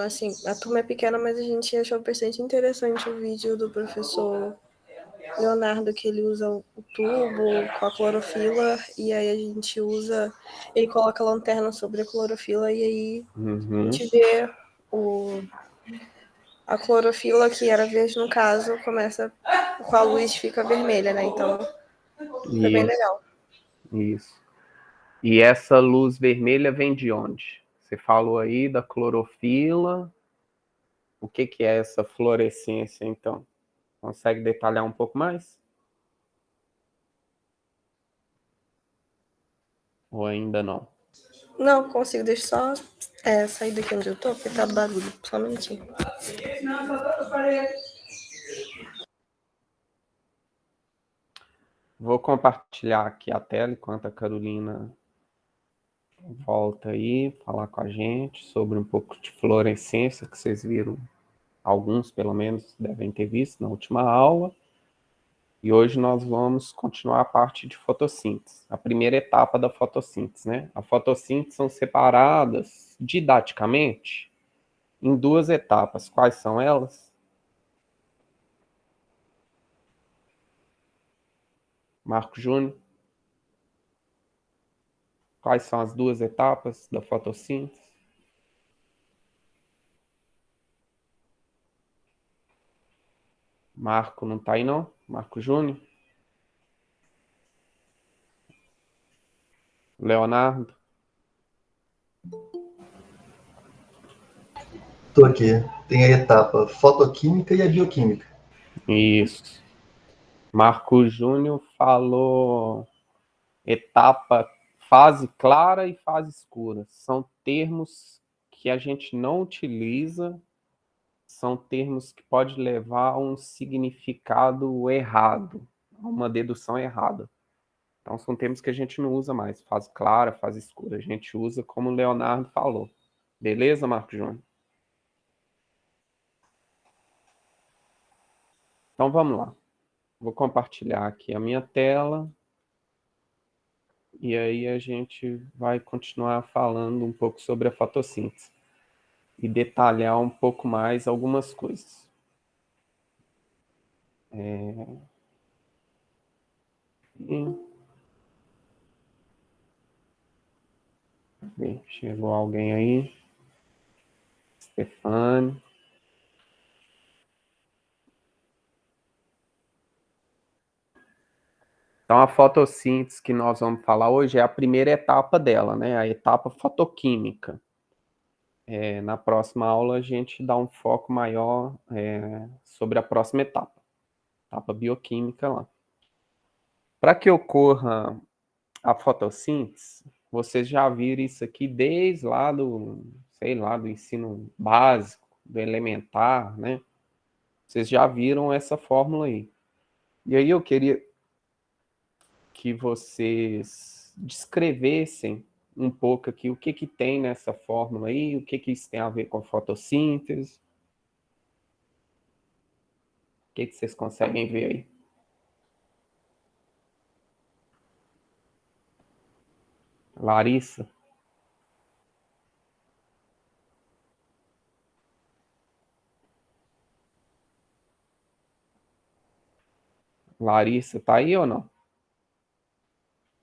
Assim, a turma é pequena, mas a gente achou bastante interessante o vídeo do professor Leonardo, que ele usa o tubo com a clorofila, e aí a gente usa, ele coloca a lanterna sobre a clorofila, e aí a gente vê a clorofila, que era verde no caso, começa com a luz, fica vermelha, né? Então, foi bem legal. Isso. E essa luz vermelha vem de onde? Você falou aí da clorofila. O que é essa fluorescência, então? Consegue detalhar um pouco mais? Ou ainda não? Não, consigo. Deixa só sair daqui onde eu tô, porque tá barulho. Só um minutinho. Vou compartilhar aqui a tela enquanto a Carolina volta aí, falar com a gente sobre um pouco de fluorescência, que vocês viram, alguns pelo menos devem ter visto na última aula. E hoje nós vamos continuar a parte de fotossíntese, a primeira etapa da fotossíntese, né? A fotossíntese são separadas didaticamente em duas etapas. Quais são elas? Marco Júnior? Quais são as duas etapas da fotossíntese? Marco não está aí não? Marco Júnior? Leonardo? Estou aqui. Tem a etapa fotoquímica e a bioquímica. Isso. Marco Júnior falou etapa, fase clara e fase escura. São termos que a gente não utiliza, são termos que podem levar a um significado errado, a uma dedução errada. Então, são termos que a gente não usa mais. Fase clara, fase escura. A gente usa como o Leonardo falou. Beleza, Marco Júnior? Então, vamos lá. Vou compartilhar aqui a minha tela. E aí a gente vai continuar falando um pouco sobre a fotossíntese e detalhar um pouco mais algumas coisas. Chegou alguém aí? Stefane. Então, a fotossíntese que nós vamos falar hoje é a primeira etapa dela, né? A etapa fotoquímica. Na próxima aula, a gente dá um foco maior sobre a próxima etapa bioquímica lá. Para que ocorra a fotossíntese, vocês já viram isso aqui desde lá do, sei lá, do ensino básico, do elementar, né? Vocês já viram essa fórmula aí. E aí eu queria que vocês descrevessem um pouco aqui o que tem nessa fórmula aí, o que isso tem a ver com fotossíntese. O que vocês conseguem ver aí? Larissa? Larissa, tá aí ou não?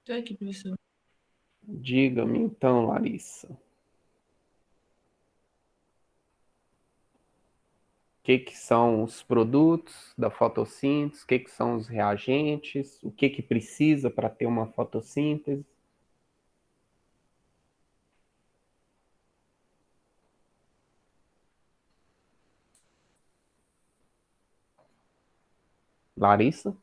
Estou aqui, professor. Diga-me então, Larissa. O que são os produtos da fotossíntese? O que são os reagentes? O que precisa para ter uma fotossíntese? Larissa?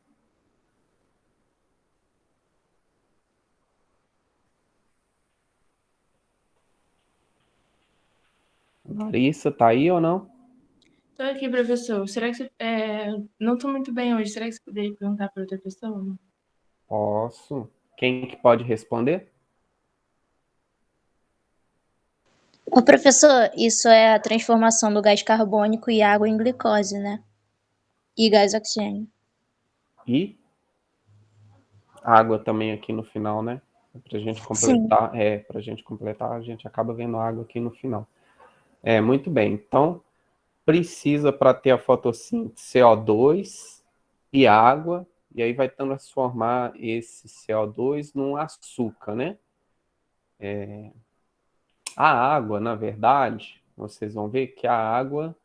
Larissa, tá aí ou não? Estou aqui, professor. Será que você... não estou muito bem hoje. Será que você poderia perguntar para outra pessoa? Posso. Quem que pode responder? Ô, professor, isso é a transformação do gás carbônico e água em glicose, né? E gás oxigênio. E água também aqui no final, né? Pra gente Sim. completar, pra gente completar, a gente acaba vendo água aqui no final. Muito bem. Então, precisa para ter a fotossíntese CO2 e água, e aí vai transformar esse CO2 num açúcar, né? A água, na verdade, vocês vão ver que a água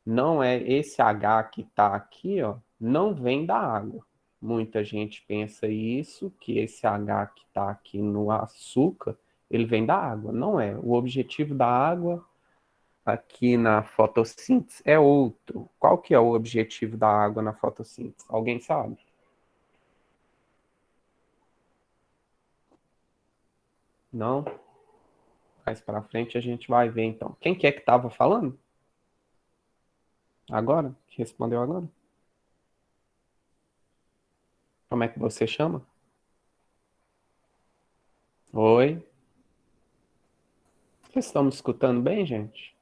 não é esse H que está aqui, ó, não vem da água. Muita gente pensa isso, que esse H que está aqui no açúcar, ele vem da água. Não é. O objetivo da água aqui na fotossíntese é outro. Qual que é o objetivo da água na fotossíntese? Alguém sabe? Não? Mais para frente a gente vai ver, então. Quem que é que estava falando? Agora? Que respondeu agora? Como é que você chama? Oi? Vocês estão me escutando bem, gente?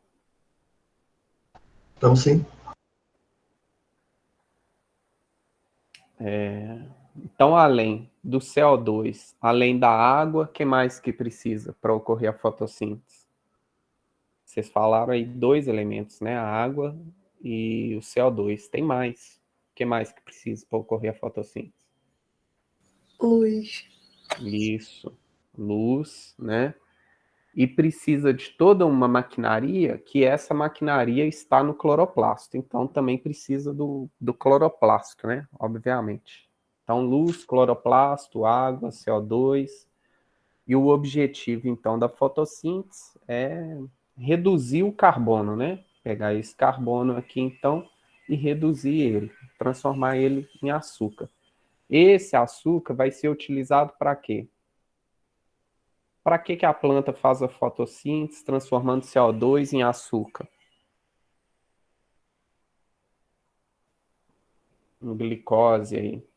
Então, sim. Então, além do CO2, além da água, o que mais que precisa para ocorrer a fotossíntese? Vocês falaram aí 2 elementos, né? A água e o CO2. Tem mais. O que mais que precisa para ocorrer a fotossíntese? Luz. Isso. Luz, né? E precisa de toda uma maquinaria, que essa maquinaria está no cloroplasto. Então, também precisa do cloroplasto, né? Obviamente. Então, luz, cloroplasto, água, CO2. E o objetivo, então, da fotossíntese é reduzir o carbono, né? Pegar esse carbono aqui, então, e reduzir ele, transformar ele em açúcar. Esse açúcar vai ser utilizado para quê? Para que a planta faz a fotossíntese, transformando CO2 em açúcar? Em glicose aí.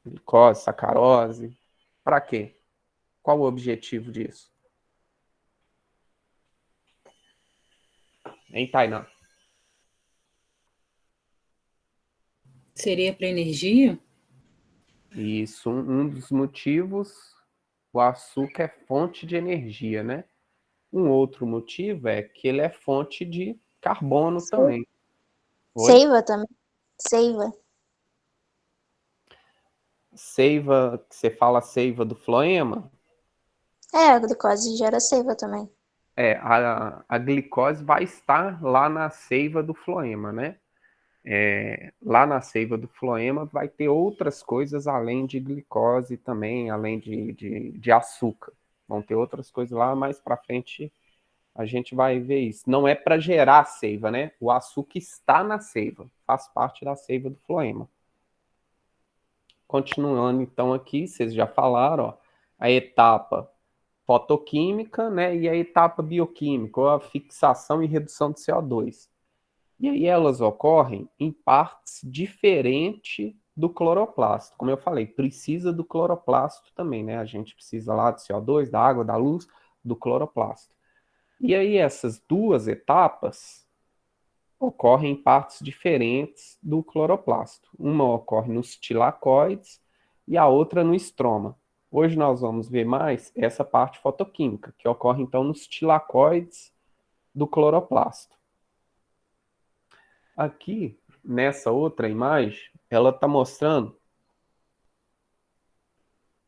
Glicose, sacarose. Para quê? Qual o objetivo disso? Hein, Tainá? Seria para energia? Isso, um dos motivos, o açúcar é fonte de energia, né? Um outro motivo é que ele é fonte de carbono também. Oi? Seiva também. Seiva. Seiva, você fala seiva do floema? A glicose gera seiva também. A glicose vai estar lá na seiva do floema, né? Lá na seiva do floema vai ter outras coisas além de glicose também, além de açúcar. Vão ter outras coisas lá, mais para frente a gente vai ver isso. Não é para gerar seiva, né? O açúcar está na seiva, faz parte da seiva do floema. Continuando então aqui, vocês já falaram, ó, a etapa fotoquímica, né, e a etapa bioquímica, ou a fixação e redução de CO2. E aí elas ocorrem em partes diferentes do cloroplasto. Como eu falei, precisa do cloroplasto também, né? A gente precisa lá do CO2, da água, da luz, do cloroplasto. E aí essas duas etapas ocorrem em partes diferentes do cloroplasto. Uma ocorre nos tilacoides e a outra no estroma. Hoje nós vamos ver mais essa parte fotoquímica, que ocorre então nos tilacoides do cloroplasto. Aqui, nessa outra imagem, ela está mostrando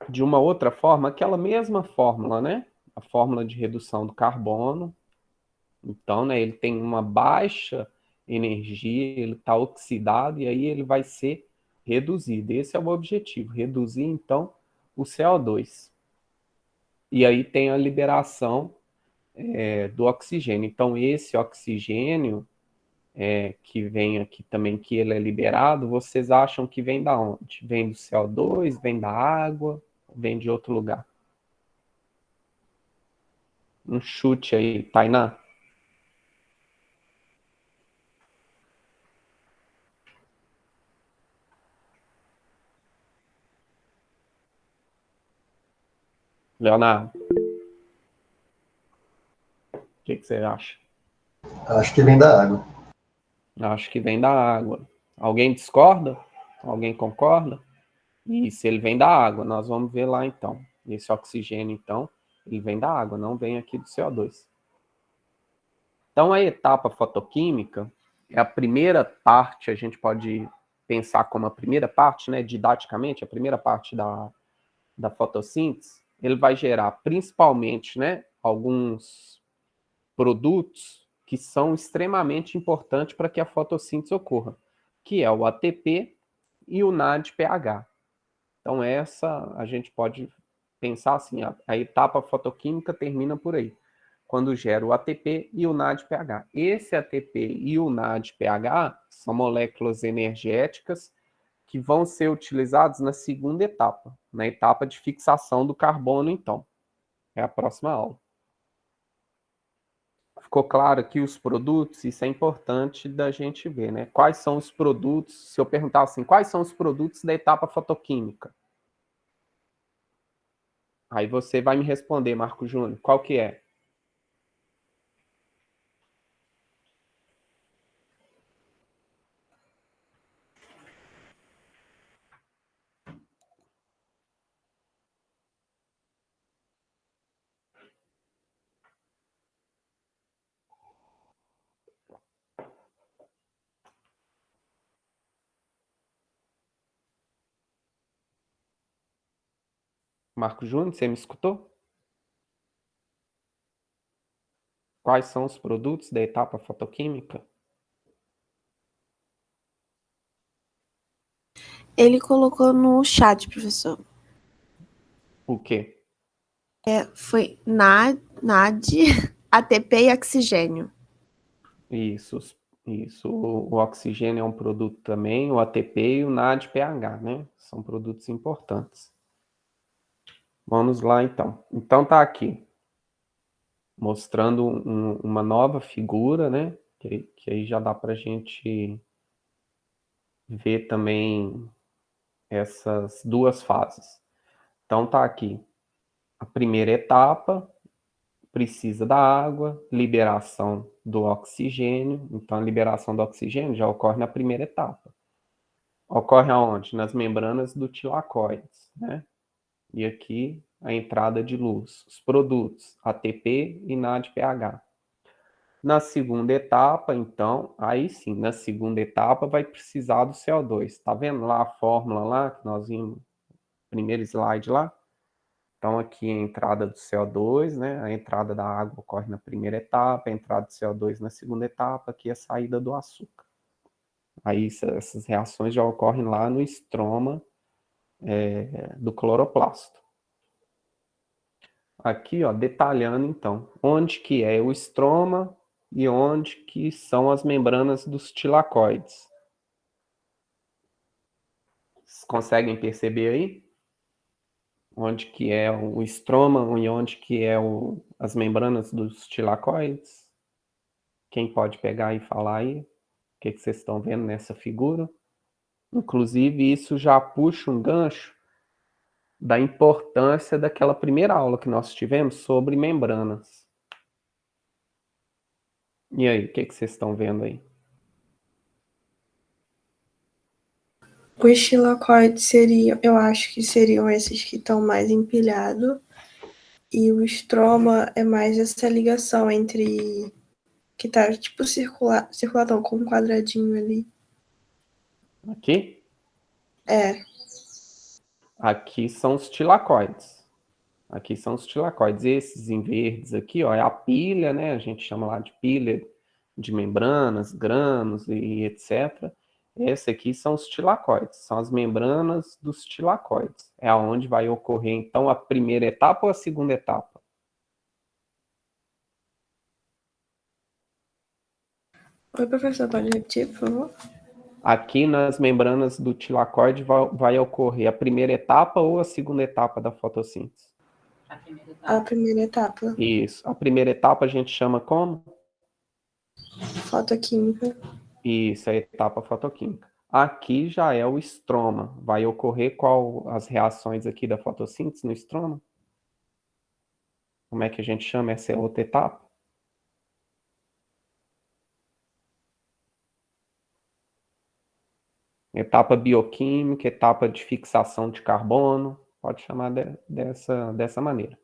de uma outra forma, aquela mesma fórmula, né? A fórmula de redução do carbono. Então, né, ele tem uma baixa energia, ele está oxidado e aí ele vai ser reduzido. Esse é o objetivo, reduzir, então, o CO2. E aí tem a liberação do oxigênio. Então, esse oxigênio que vem aqui também, que ele é liberado, vocês acham que vem da onde? Vem do CO2, vem da água, vem de outro lugar? Um chute aí, Tainá. Leonardo, o que você acha? Acho que vem da água. Acho que vem da água. Alguém discorda? Alguém concorda? E se ele vem da água, nós vamos ver lá então. Esse oxigênio, então, ele vem da água, não vem aqui do CO2. Então, a etapa fotoquímica é a primeira parte, a gente pode pensar como a primeira parte, né, didaticamente, a primeira parte da fotossíntese. Ele vai gerar principalmente, né, alguns produtos que são extremamente importantes para que a fotossíntese ocorra, que é o ATP e o NADPH. Então, essa a gente pode pensar assim, a etapa fotoquímica termina por aí, quando gera o ATP e o NADPH. Esse ATP e o NADPH são moléculas energéticas que vão ser utilizados na segunda etapa, na etapa de fixação do carbono, então. É a próxima aula. Ficou claro aqui os produtos? Isso é importante da gente ver, né? Quais são os produtos? Se eu perguntar assim, quais são os produtos da etapa fotoquímica? Aí você vai me responder, Marco Júnior, qual que é? Marco Júnior, você me escutou? Quais são os produtos da etapa fotoquímica? Ele colocou no chat, professor. O quê? Foi NAD, ATP e oxigênio. Isso. O oxigênio é um produto também, o ATP e o NADPH, né? São produtos importantes. Vamos lá, então. Então, tá aqui, mostrando uma nova figura, né? Que aí já dá para a gente ver também essas duas fases. Então, tá aqui. A primeira etapa precisa da água, liberação do oxigênio. Então, a liberação do oxigênio já ocorre na primeira etapa. Ocorre aonde? Nas membranas do tilacoides, né? E aqui a entrada de luz. Os produtos ATP e NADPH. Na segunda etapa, então, aí sim, na segunda etapa vai precisar do CO2. Tá vendo lá a fórmula lá que nós vimos no primeiro slide lá? Então, aqui a entrada do CO2, né? A entrada da água ocorre na primeira etapa, a entrada do CO2 na segunda etapa, aqui a saída do açúcar. Aí essas reações já ocorrem lá no estroma do cloroplasto. Aqui, ó, detalhando então, onde que é o estroma e onde que são as membranas dos tilacoides. Vocês conseguem perceber aí? Onde que é o estroma e onde que é as membranas dos tilacoides? Quem pode pegar e falar aí? O que vocês estão vendo nessa figura? Inclusive, isso já puxa um gancho da importância daquela primeira aula que nós tivemos sobre membranas. E aí, o que vocês estão vendo aí? Os tilacoides seriam, eu acho que seriam esses que estão mais empilhados. E o estroma é mais essa ligação entre que tá tipo circuladão com um quadradinho ali. Aqui? É. Aqui são os tilacoides. Aqui são os tilacoides. Esses em verdes aqui, ó, é a pilha, né? A gente chama lá de pilha de membranas, grãos e etc. Esse aqui são os tilacoides, são as membranas dos tilacoides. É aonde vai ocorrer, então, a primeira etapa ou a segunda etapa? Oi, professor, pode repetir, por favor? Aqui nas membranas do tilacoide vai ocorrer a primeira etapa ou a segunda etapa da fotossíntese? A primeira etapa. Isso. A primeira etapa a gente chama como? Fotoquímica. Isso, é a etapa fotoquímica. Aqui já é o estroma. Vai ocorrer qual as reações aqui da fotossíntese no estroma? Como é que a gente chama essa outra etapa? Etapa bioquímica, etapa de fixação de carbono, pode chamar dessa maneira.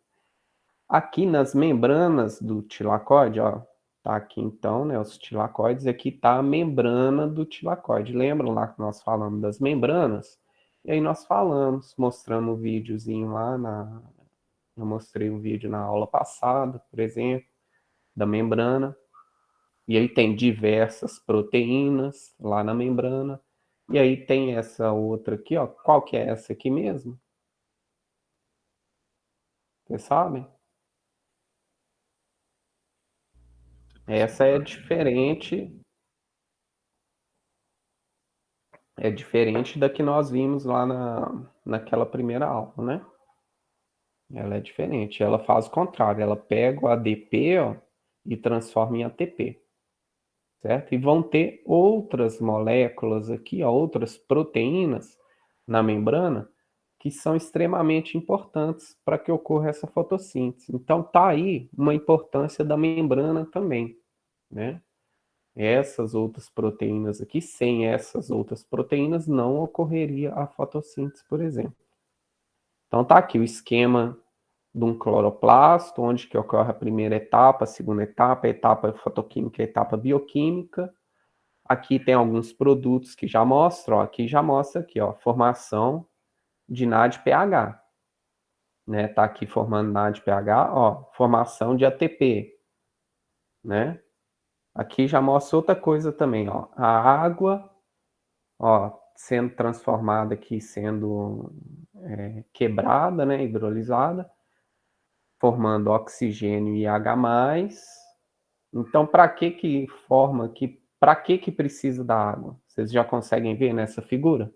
Aqui nas membranas do tilacoide, ó, Tá aqui então, né, os tilacoides, aqui tá a membrana do tilacoide. Lembram lá que nós falamos das membranas? E aí nós falamos, mostrando um videozinho lá eu mostrei um vídeo na aula passada, por exemplo, da membrana. E aí tem diversas proteínas lá na membrana. E aí tem essa outra aqui, ó. Qual que é essa aqui mesmo? Vocês sabem? Essa é diferente da que nós vimos lá naquela primeira aula, né? Ela é diferente. Ela faz o contrário. Ela pega o ADP, ó, e transforma em ATP. Certo? E vão ter outras moléculas aqui, ó, outras proteínas na membrana que são extremamente importantes para que ocorra essa fotossíntese. Então, tá aí uma importância da membrana também, né? Essas outras proteínas aqui, sem essas outras proteínas, não ocorreria a fotossíntese, por exemplo. Então, tá aqui o esquema de um cloroplasto, onde que ocorre a primeira etapa, a segunda etapa, a etapa fotoquímica, a etapa bioquímica. Aqui tem alguns produtos que já mostram, ó, aqui já mostra aqui, ó, formação de NADPH, né? Tá aqui formando NADPH, ó, formação de ATP, né? Aqui já mostra outra coisa também, ó, a água, ó, sendo transformada aqui, sendo quebrada, né, hidrolisada, formando oxigênio e H+. Então, para que forma aqui, para que precisa da água? Vocês já conseguem ver nessa figura?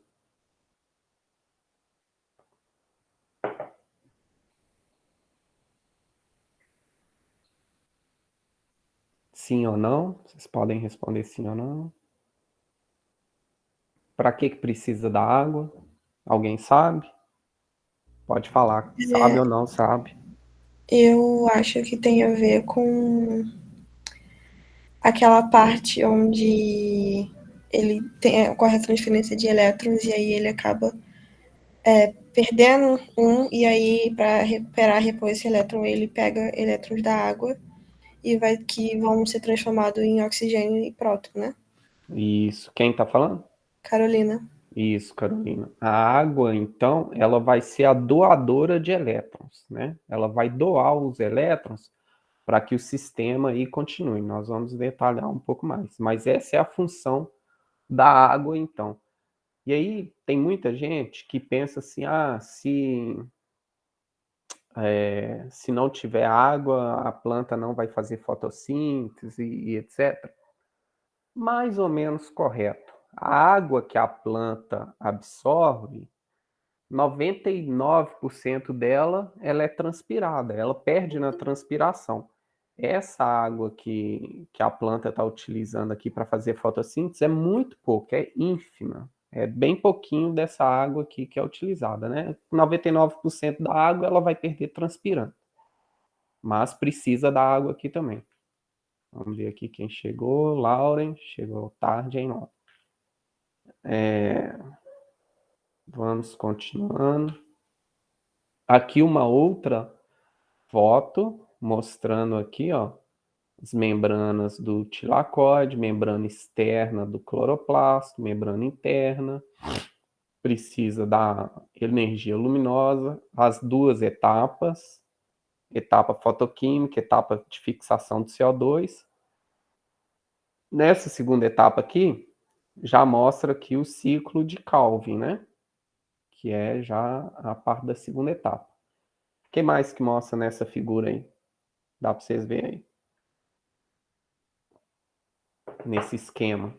Sim ou não? Vocês podem responder sim ou não. Para que precisa da água? Alguém sabe? Pode falar. Sabe ou não sabe? Eu acho que tem a ver com aquela parte onde ocorre a transferência de elétrons e aí ele acaba perdendo um, e aí para recuperar, repor esse elétron, ele pega elétrons da água que vão ser transformados em oxigênio e próton, né? Isso. Quem está falando? Carolina. Isso, Carolina. A água, então, ela vai ser a doadora de elétrons, né? Ela vai doar os elétrons para que o sistema aí continue. Nós vamos detalhar um pouco mais. Mas essa é a função da água, então. E aí tem muita gente que pensa assim, se não tiver água, a planta não vai fazer fotossíntese e etc. Mais ou menos correto. A água que a planta absorve, 99% dela, ela é transpirada, ela perde na transpiração. Essa água que a planta está utilizando aqui para fazer fotossíntese é muito pouco, é ínfima. É bem pouquinho dessa água aqui que é utilizada, né? 99% da água ela vai perder transpirando. Mas precisa da água aqui também. Vamos ver aqui quem chegou. Lauren, chegou tarde, hein, Lauren? Vamos continuando. Aqui uma outra foto mostrando aqui, ó, as membranas do tilacoide, membrana externa do cloroplasto, membrana interna. Precisa da energia luminosa, as duas etapas, etapa fotoquímica, etapa de fixação do CO2. Nessa segunda etapa aqui, já mostra aqui o ciclo de Calvin, né? Que é já a parte da segunda etapa. O que mais que mostra nessa figura aí? Dá para vocês verem aí. Nesse esquema.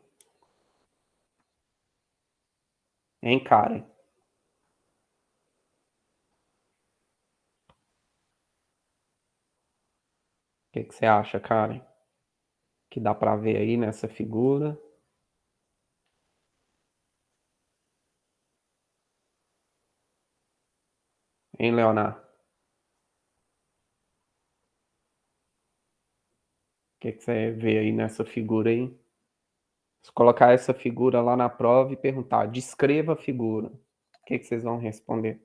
Hein, Karen? O que você acha, Karen? Que dá para ver aí nessa figura? Hein, Leonardo? O que você vê aí nessa figura aí? Se colocar essa figura lá na prova e perguntar, descreva a figura. O que vocês vão responder?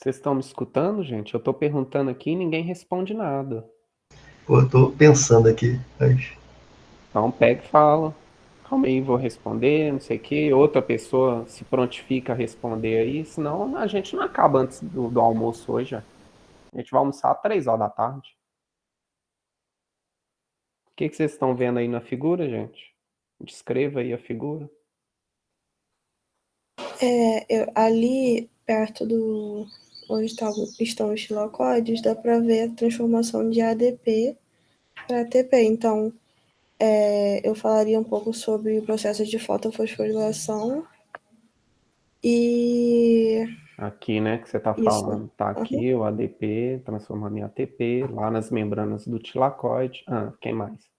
Vocês estão me escutando, gente? Eu estou perguntando aqui e ninguém responde nada. Pô, eu tô pensando aqui, mas Então pega e fala. Calma aí, vou responder, não sei o quê. Outra pessoa se prontifica a responder aí, senão a gente não acaba antes do almoço hoje. Ó. A gente vai almoçar às 3 horas da tarde. O que vocês estão vendo aí na figura, gente? Descreva aí a figura. Ali, perto do onde estão os xilocóides, dá para ver a transformação de ADP para ATP. Então, eu falaria um pouco sobre o processo de fotofosforilação e Aqui, né, que você está isso. falando. Tá aqui o ADP transformando em ATP, lá nas membranas do tilacoide. Quem mais?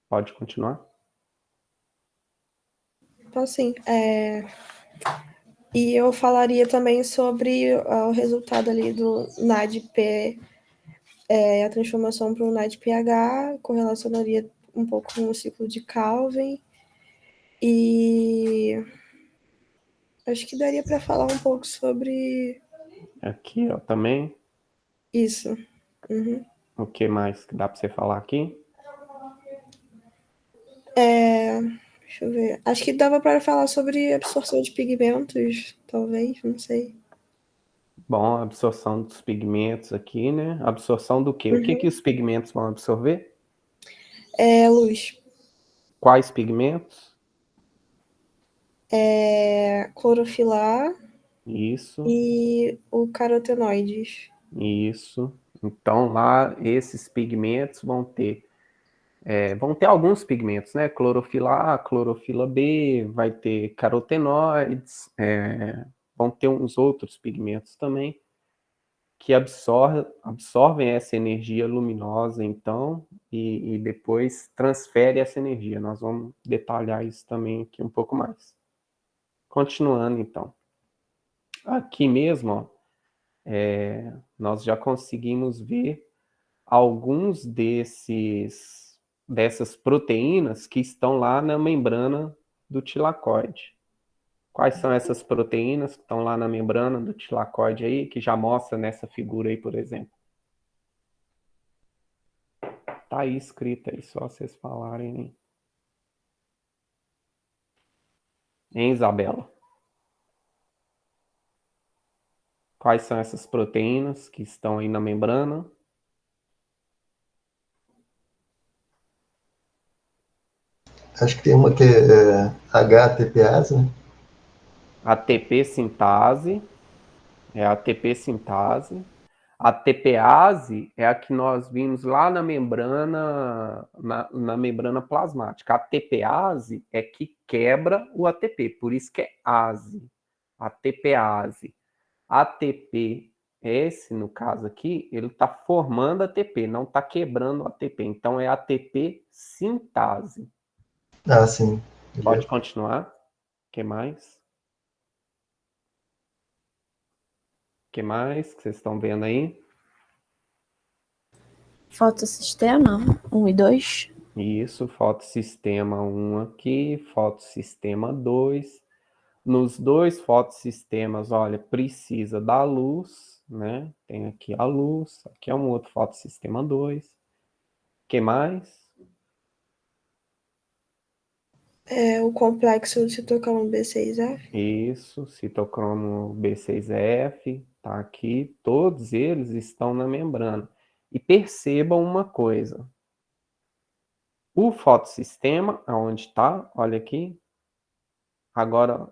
Pode continuar? Então, assim, e eu falaria também sobre o resultado ali do NADP, a transformação para o NADPH, correlacionaria um pouco com o ciclo de Calvin, e acho que daria para falar um pouco sobre Aqui, ó, também. isso. Uhum. O que mais que dá para você falar aqui? Deixa eu ver. Acho que dava para falar sobre absorção de pigmentos, talvez, não sei. Bom, a absorção dos pigmentos aqui, né? Absorção do quê? O que os pigmentos vão absorver? Luz. Quais pigmentos? Clorofila Isso, e o carotenoides. isso. Então, lá, esses pigmentos vão ter alguns pigmentos, né? Clorofila A, clorofila B, vai ter carotenoides, vão ter uns outros pigmentos também que absorvem essa energia luminosa, então, e depois transfere essa energia. Nós vamos detalhar isso também aqui um pouco mais. Continuando, então. Aqui mesmo, ó, nós já conseguimos ver alguns dessas proteínas que estão lá na membrana do tilacoide. Quais são essas proteínas que estão lá na membrana do tilacoide aí, que já mostra nessa figura aí, por exemplo? Tá aí escrito aí, só vocês falarem aí. Hein, Isabela? Quais são essas proteínas que estão aí na membrana? acho que tem uma que é HATPase, né? ATP sintase, é a ATP sintase. A TPase é a que nós vimos lá na membrana, na membrana plasmática. A TPase é que quebra o ATP, por isso que é ase. A TPase. ATP, esse no caso aqui, ele está formando ATP, não está quebrando o ATP. Então é ATP sintase. Ah, sim. Pode continuar. O que mais? O que mais que vocês estão vendo aí? Fotossistema 1 e 2. Isso, fotossistema 1 aqui, fotossistema 2. Nos dois fotossistemas, olha, precisa da luz, né? Tem aqui a luz, aqui é um outro fotossistema 2. O que mais? O complexo do citocromo B6F. Isso, citocromo B6F, tá aqui. Todos eles estão na membrana. E percebam uma coisa. O fotossistema, aonde está, olha aqui. Agora,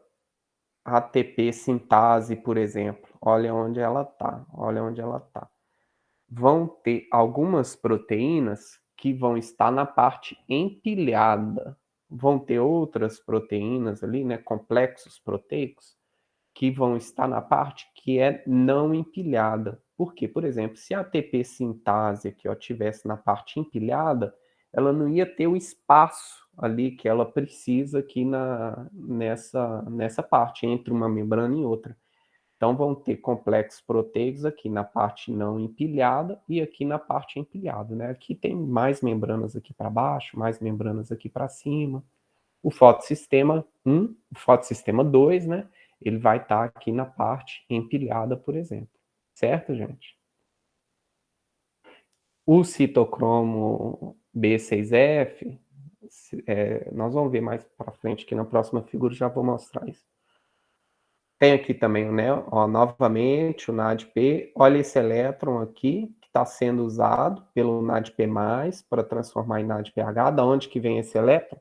a ATP sintase, por exemplo, olha onde ela está, olha onde ela está. Vão ter algumas proteínas que vão estar na parte empilhada. Vão ter outras proteínas ali, né, complexos proteicos, que vão estar na parte que é não empilhada. Por quê? Por exemplo, se a ATP sintase aqui, ó, tivesse na parte empilhada, ela não ia ter o espaço ali que ela precisa aqui nessa parte, entre uma membrana e outra. Então, vão ter complexos proteicos aqui na parte não empilhada e aqui na parte empilhada, né? Aqui tem mais membranas aqui para baixo, mais membranas aqui para cima. O fotossistema 1, o fotossistema 2, né? ele vai estar aqui na parte empilhada, por exemplo. Certo, gente? O citocromo B6F, nós vamos ver mais para frente aqui na próxima figura, já vou mostrar isso. Tem aqui também, né, ó, novamente o NADP. Olha esse elétron aqui, que está sendo usado pelo NADP+, para transformar em NADPH. Da onde que vem esse elétron?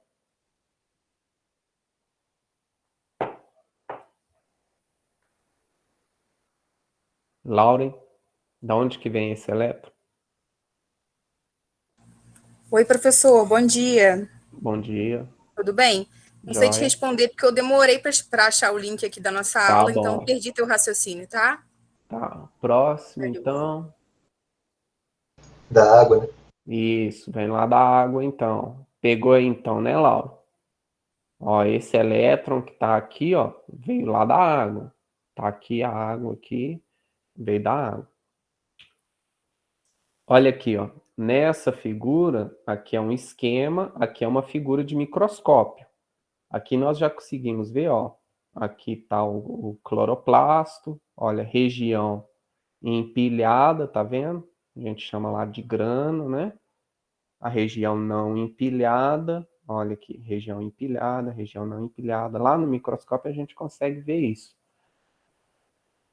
Lauren, da onde que vem esse elétron? Oi, professor, bom dia. Bom dia. Tudo bem? Não sei te Joia. responder porque eu demorei para achar o link aqui da nossa Tá aula, então eu bom. perdi teu raciocínio, tá? Tá. Próximo, Tá de boa. então. Da água, né? Isso, vem lá da água, então. Pegou aí, então, né, Laura? Ó, esse elétron que tá aqui, ó, veio lá da água. Tá aqui a água aqui, veio da água. Olha aqui, ó. Nessa figura, aqui é um esquema, aqui é uma figura de microscópio. Aqui nós já conseguimos ver, ó. Aqui está o cloroplasto, olha, região empilhada, tá vendo? A gente chama lá de grano, né? A região não empilhada, olha aqui, região empilhada, região não empilhada. Lá no microscópio a gente consegue ver isso.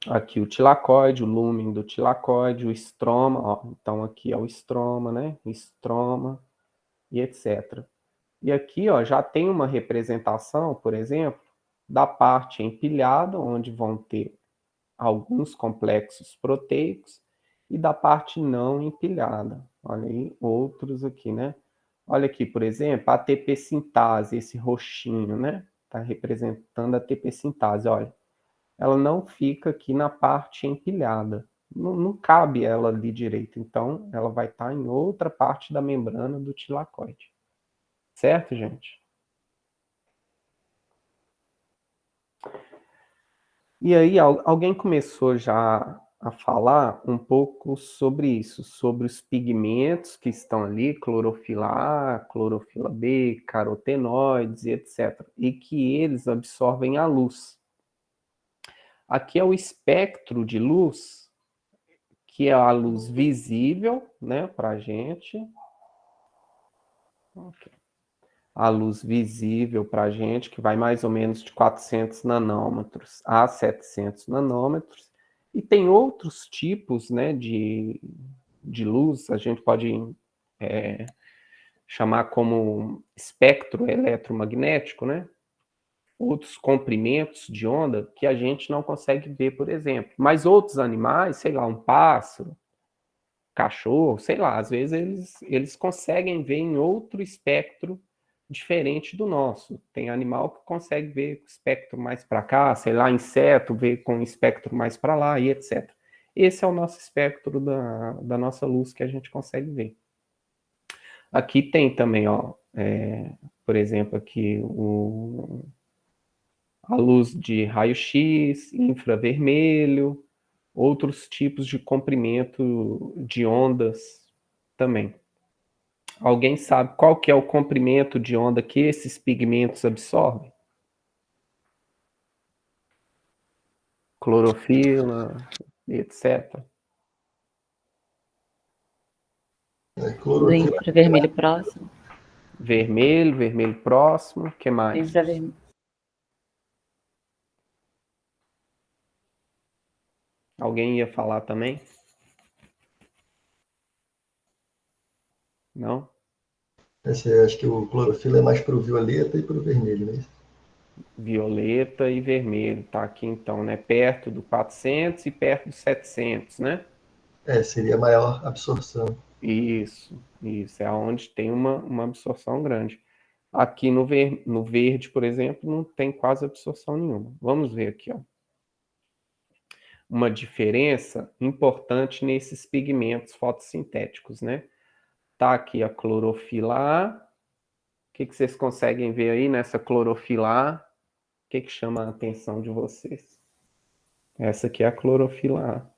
Aqui o tilacoide, o lúmen do tilacoide, o estroma, ó, então aqui é o estroma, né? Estroma e etc. E aqui, ó, já tem uma representação, por exemplo, da parte empilhada, onde vão ter alguns complexos proteicos, e da parte não empilhada. Olha aí, outros aqui, né? Olha aqui, por exemplo, a ATP sintase, esse roxinho, né? Está representando a ATP sintase, olha. Ela não fica aqui na parte empilhada. Não cabe ela ali direito. Então, ela vai estar em outra parte da membrana do tilacoide. Certo, gente? E aí, alguém começou já a falar um pouco sobre isso, sobre os pigmentos que estão ali, clorofila A, clorofila B, carotenoides e etc. E que eles absorvem a luz. Aqui é o espectro de luz, que é a luz visível, né, para a gente. A luz visível para a gente, que vai mais ou menos de 400 nanômetros a 700 nanômetros. E tem outros tipos, né, de luz, a gente pode chamar como espectro eletromagnético, né? Outros comprimentos de onda que a gente não consegue ver, por exemplo. Mas outros animais, sei lá, um pássaro, cachorro, sei lá, às vezes eles conseguem ver em outro espectro diferente do nosso. Tem animal que consegue ver com espectro mais para cá, sei lá, inseto vê com espectro mais para lá e etc. Esse é o nosso espectro da nossa luz que a gente consegue ver. Aqui tem também, ó, por exemplo, aqui a luz de raio-x, infravermelho, outros tipos de comprimento de ondas também. Alguém sabe qual que é o comprimento de onda que esses pigmentos absorvem? Clorofila, etc. Clorofila. Do infravermelho próximo. Vermelho, vermelho próximo, o que mais? Infravermelho. Alguém ia falar também? Não? Acho que o clorofila é mais para o violeta e para o vermelho, né? Violeta e vermelho, tá aqui então, né? Perto do 400 e perto do 700, né? Seria maior absorção. Isso, é onde tem uma absorção grande. Aqui no verde, por exemplo, não tem quase absorção nenhuma. Vamos ver aqui, ó. Uma diferença importante nesses pigmentos fotossintéticos, né? Tá aqui a clorofila A. O que vocês conseguem ver aí nessa clorofila A? O que chama a atenção de vocês? Essa aqui é a clorofila A.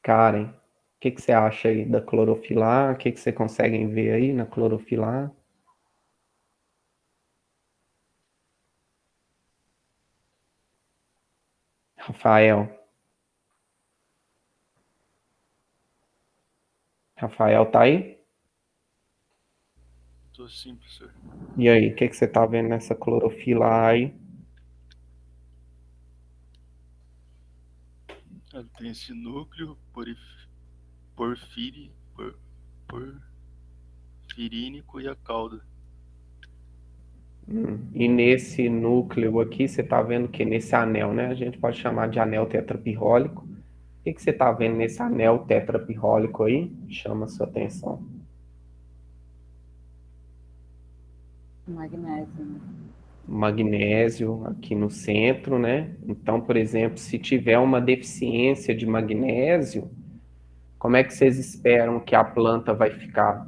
Karen, o que você acha aí da clorofila A? O que você consegue ver aí na clorofila A? Rafael. Rafael tá aí? Tô sim, professor. E aí, o que você tá vendo nessa clorofila A aí? Ela tem esse núcleo porfirínico e a cauda. E nesse núcleo aqui, você tá vendo que nesse anel, né? A gente pode chamar de anel tetrapirrólico. O que você tá vendo nesse anel tetrapirrólico aí? Chama a sua atenção. Magnésio. Magnésio aqui no centro, né? Então, por exemplo, se tiver uma deficiência de magnésio, como é que vocês esperam que a planta vai ficar?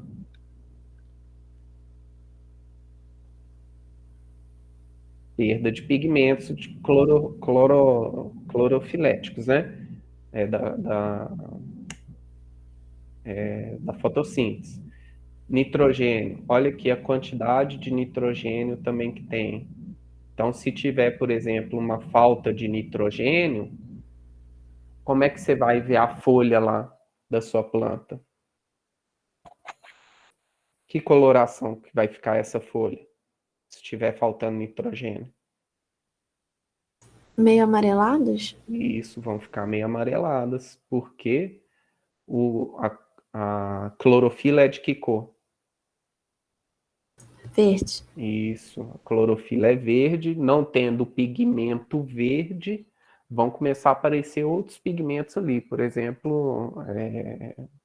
Perda de pigmentos de clorofiléticos, né? Da fotossíntese. Nitrogênio, olha aqui a quantidade de nitrogênio também que tem. Então, se tiver, por exemplo, uma falta de nitrogênio, como é que você vai ver a folha lá da sua planta? Que coloração que vai ficar essa folha, se estiver faltando nitrogênio? Meio amarelados? Isso, vão ficar meio amareladas, porque a clorofila é de que cor? Verde. Isso, a clorofila é verde, não tendo pigmento verde, vão começar a aparecer outros pigmentos ali, por exemplo,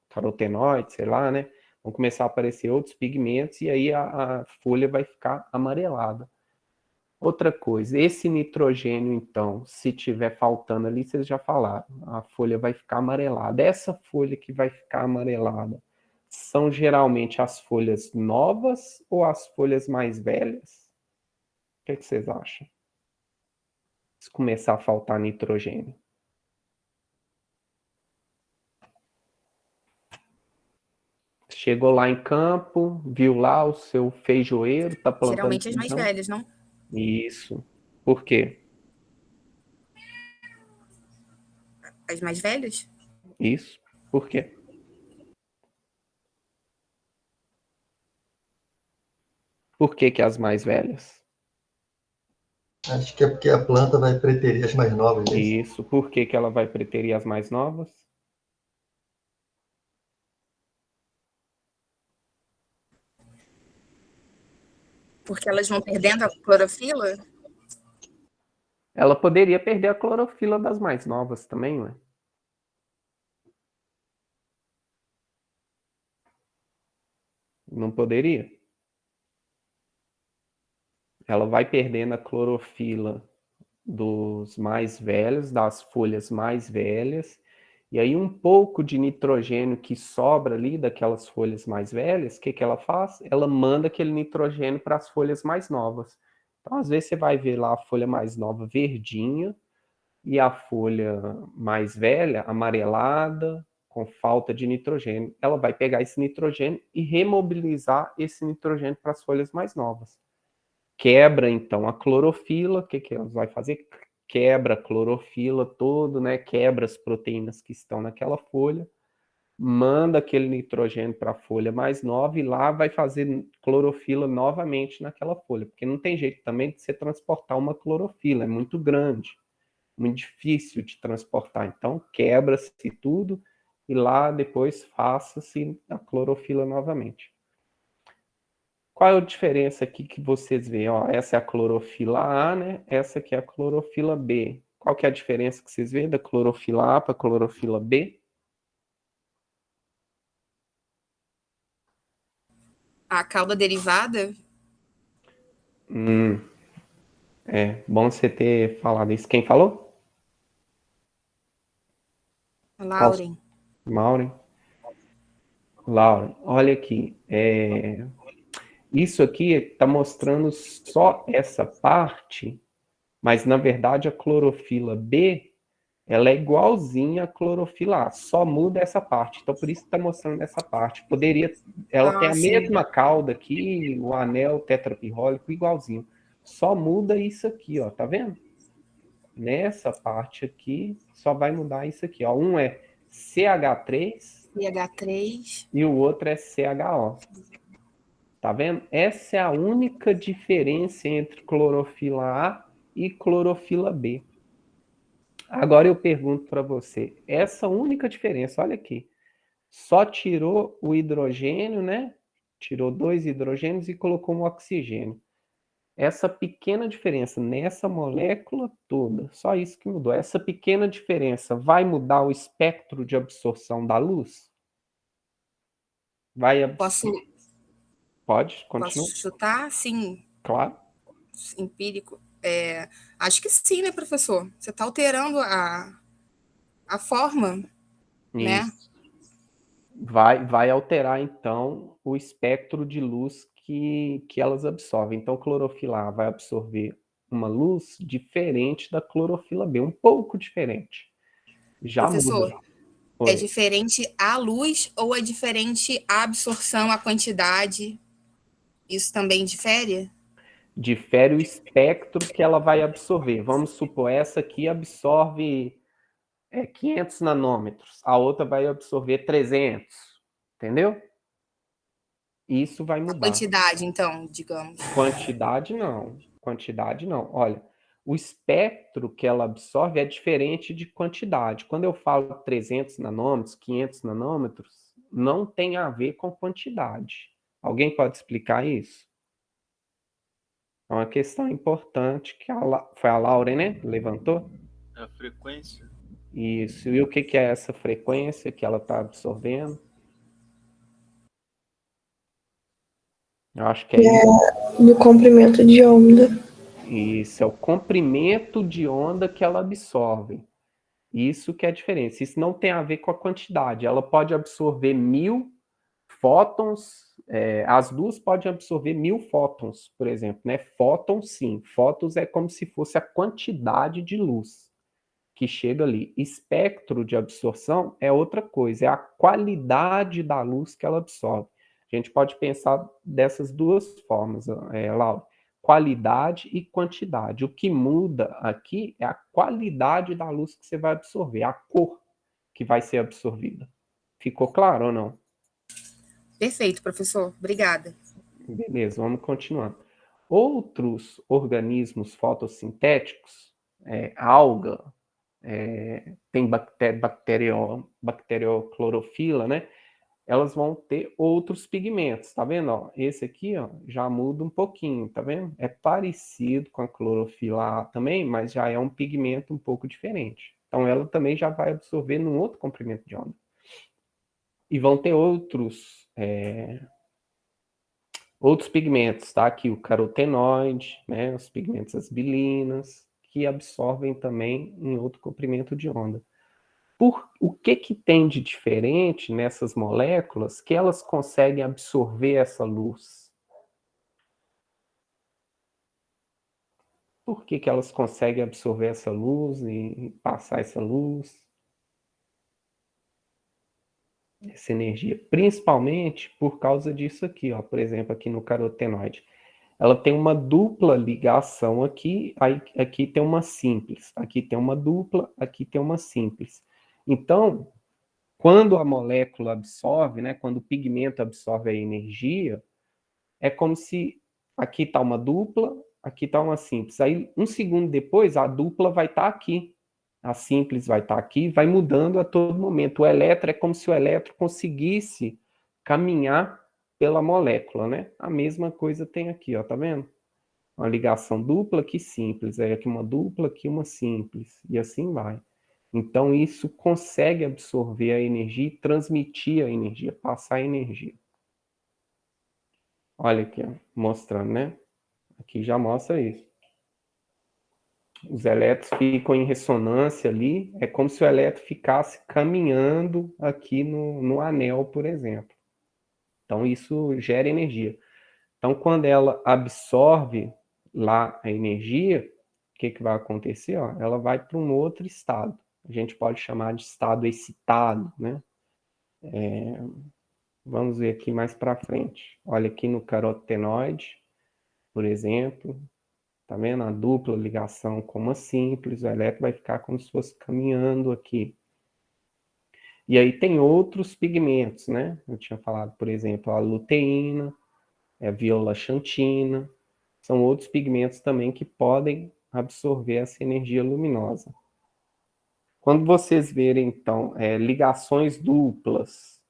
carotenoides, sei lá, né? Vão começar a aparecer outros pigmentos e aí a folha vai ficar amarelada. Outra coisa, esse nitrogênio, então, se tiver faltando ali, vocês já falaram, a folha vai ficar amarelada. Essa folha que vai ficar amarelada, são geralmente as folhas novas ou as folhas mais velhas? O que vocês acham? Se começar a faltar nitrogênio. Chegou lá em campo, viu lá o seu feijoeiro, tá plantando Geralmente as mais feijão. velhas, não? Isso. Por quê? As mais velhas? Isso. Por quê? Por que que as mais velhas? Acho que é porque a planta vai preterir as mais novas, né? Isso. Por que que ela vai preterir as mais novas? Porque elas vão perdendo a clorofila? Ela poderia perder a clorofila das mais novas também, ué. Não poderia? Ela vai perdendo a clorofila dos mais velhos, das folhas mais velhas, e aí um pouco de nitrogênio que sobra ali daquelas folhas mais velhas, o que que ela faz? Ela manda aquele nitrogênio para as folhas mais novas. Então, às vezes, você vai ver lá a folha mais nova verdinha e a folha mais velha amarelada, com falta de nitrogênio. Ela vai pegar esse nitrogênio e remobilizar esse nitrogênio para as folhas mais novas. Quebra, então, a clorofila. O que que ela vai fazer? Quebra a clorofila todo, né? Quebra as proteínas que estão naquela folha, manda aquele nitrogênio para a folha mais nova e lá vai fazer clorofila novamente naquela folha, porque não tem jeito também de você transportar uma clorofila, é muito grande, muito difícil de transportar. Então, quebra-se tudo e lá depois faça-se a clorofila novamente. Qual é a diferença aqui que vocês veem? Ó, essa é a clorofila A, né? Essa aqui é a clorofila B. Qual que é a diferença que vocês veem da clorofila A para a clorofila B? A cauda derivada? É bom você ter falado isso. Quem falou? Lauren. Lauren. Lauren, olha aqui. Isso aqui está mostrando só essa parte, mas na verdade a clorofila B Ela é igualzinha a clorofila A, só muda essa parte. Então, por isso que está mostrando essa parte. Ela tem a sim. mesma cauda aqui, o anel tetrapirrólico, igualzinho. Só muda isso aqui, ó, tá vendo? Nessa parte aqui, só vai mudar isso aqui, ó. Um é CH3 CH3. e o outro é CHO. Tá vendo? Essa é a única diferença entre clorofila A e clorofila B. Agora eu pergunto para você, essa única diferença, olha aqui, só tirou o hidrogênio, né? Tirou 2 hidrogênios e colocou um oxigênio. Essa pequena diferença nessa molécula toda, só isso que mudou. Essa pequena diferença vai mudar o espectro de absorção da luz? Posso Pode, continua. chutar? Sim, Claro. empírico. Acho que sim, né, professor? Você está alterando a forma, né? Isso. Vai alterar, então, o espectro de luz que elas absorvem. Então, clorofila A vai absorver uma luz diferente da clorofila B, um pouco diferente. Já Professor, muda. é Oi. diferente a luz ou é diferente a absorção, a quantidade? Isso também difere? Difere o espectro que ela vai absorver. Vamos supor, essa aqui absorve 500 nanômetros, a outra vai absorver 300, entendeu? Isso vai A mudar. quantidade, então, digamos. Quantidade não. Quantidade não. Olha, o espectro que ela absorve é diferente de quantidade. Quando eu falo 300 nanômetros, 500 nanômetros, não tem a ver com quantidade. Alguém pode explicar isso? É uma questão importante que foi a Laura, né? Levantou? A frequência. Isso. E o que é essa frequência que ela está absorvendo? Eu acho que é isso. No comprimento de onda. Isso, é o comprimento de onda que ela absorve. Isso que é a diferença. Isso não tem a ver com a quantidade. Ela pode absorver 1000 fótons, as duas podem absorver 1000 fótons, por exemplo, né? Fótons, sim. Fótons é como se fosse a quantidade de luz que chega ali. Espectro de absorção é outra coisa, é a qualidade da luz que ela absorve. A gente pode pensar dessas duas formas, Laura. Qualidade e quantidade. O que muda aqui é a qualidade da luz que você vai absorver, a cor que vai ser absorvida. Ficou claro ou não? Perfeito, professor. Obrigada. Beleza, vamos continuando. Outros organismos fotossintéticos, alga, tem bacterioclorofila, né? Elas vão ter outros pigmentos, tá vendo? Ó, esse aqui, ó, já muda um pouquinho, tá vendo? É parecido com a clorofila A também, mas já é um pigmento um pouco diferente. Então, ela também já vai absorver num outro comprimento de onda. E vão ter outros pigmentos, tá? Aqui o carotenoide, né? Os pigmentos asbilinas, que absorvem também em outro comprimento de onda. O que tem de diferente nessas moléculas que elas conseguem absorver essa luz? Por que elas conseguem absorver essa luz e passar essa luz? Essa energia, principalmente por causa disso aqui, ó, por exemplo, aqui no carotenoide. Ela tem uma dupla ligação aqui, aqui tem uma simples, aqui tem uma dupla, aqui tem uma simples. Então, quando a molécula absorve, né, quando o pigmento absorve a energia, é como se aqui está uma dupla, aqui está uma simples. Aí, um segundo depois, a dupla vai estar aqui. A simples vai estar aqui, vai mudando a todo momento. O elétron é como se o elétron conseguisse caminhar pela molécula, né? A mesma coisa tem aqui, ó, tá vendo? Uma ligação dupla aqui simples, aí aqui uma dupla, aqui uma simples, e assim vai. Então, isso consegue absorver a energia e transmitir a energia, passar a energia. Olha aqui, ó, mostrando, né? Aqui já mostra isso. Os elétrons ficam em ressonância ali, é como se o elétron ficasse caminhando aqui no anel, por exemplo. Então, isso gera energia. Então, quando ela absorve lá a energia, o que vai acontecer? Ó, ela vai para um outro estado. a gente pode chamar de estado excitado, né? Vamos ver aqui mais para frente. Olha aqui no carotenoide, por exemplo, tá vendo? A dupla ligação com uma simples, o elétron vai ficar como se fosse caminhando aqui. E aí tem outros pigmentos, né? Eu tinha falado, por exemplo, a luteína, a violaxantina, são outros pigmentos também que podem absorver essa energia luminosa. Quando vocês verem, então, ligações duplas,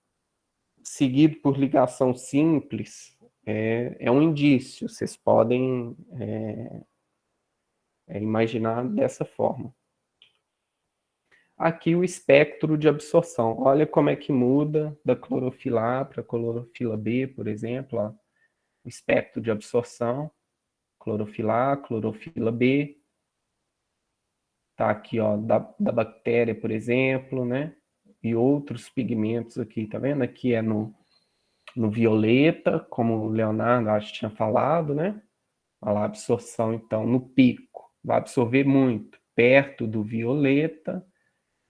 seguido por ligação simples, é um indício, vocês podem imaginar dessa forma. Aqui o espectro de absorção. Olha como é que muda da clorofila A para a clorofila B, por exemplo. Ó. O espectro de absorção. Clorofila A, clorofila B. Tá aqui, ó, da bactéria, por exemplo, né? E outros pigmentos aqui, tá vendo? Aqui é no violeta, como o Leonardo acho que tinha falado, né? Olha lá, a absorção, então, no pico. Vai absorver muito, perto do violeta.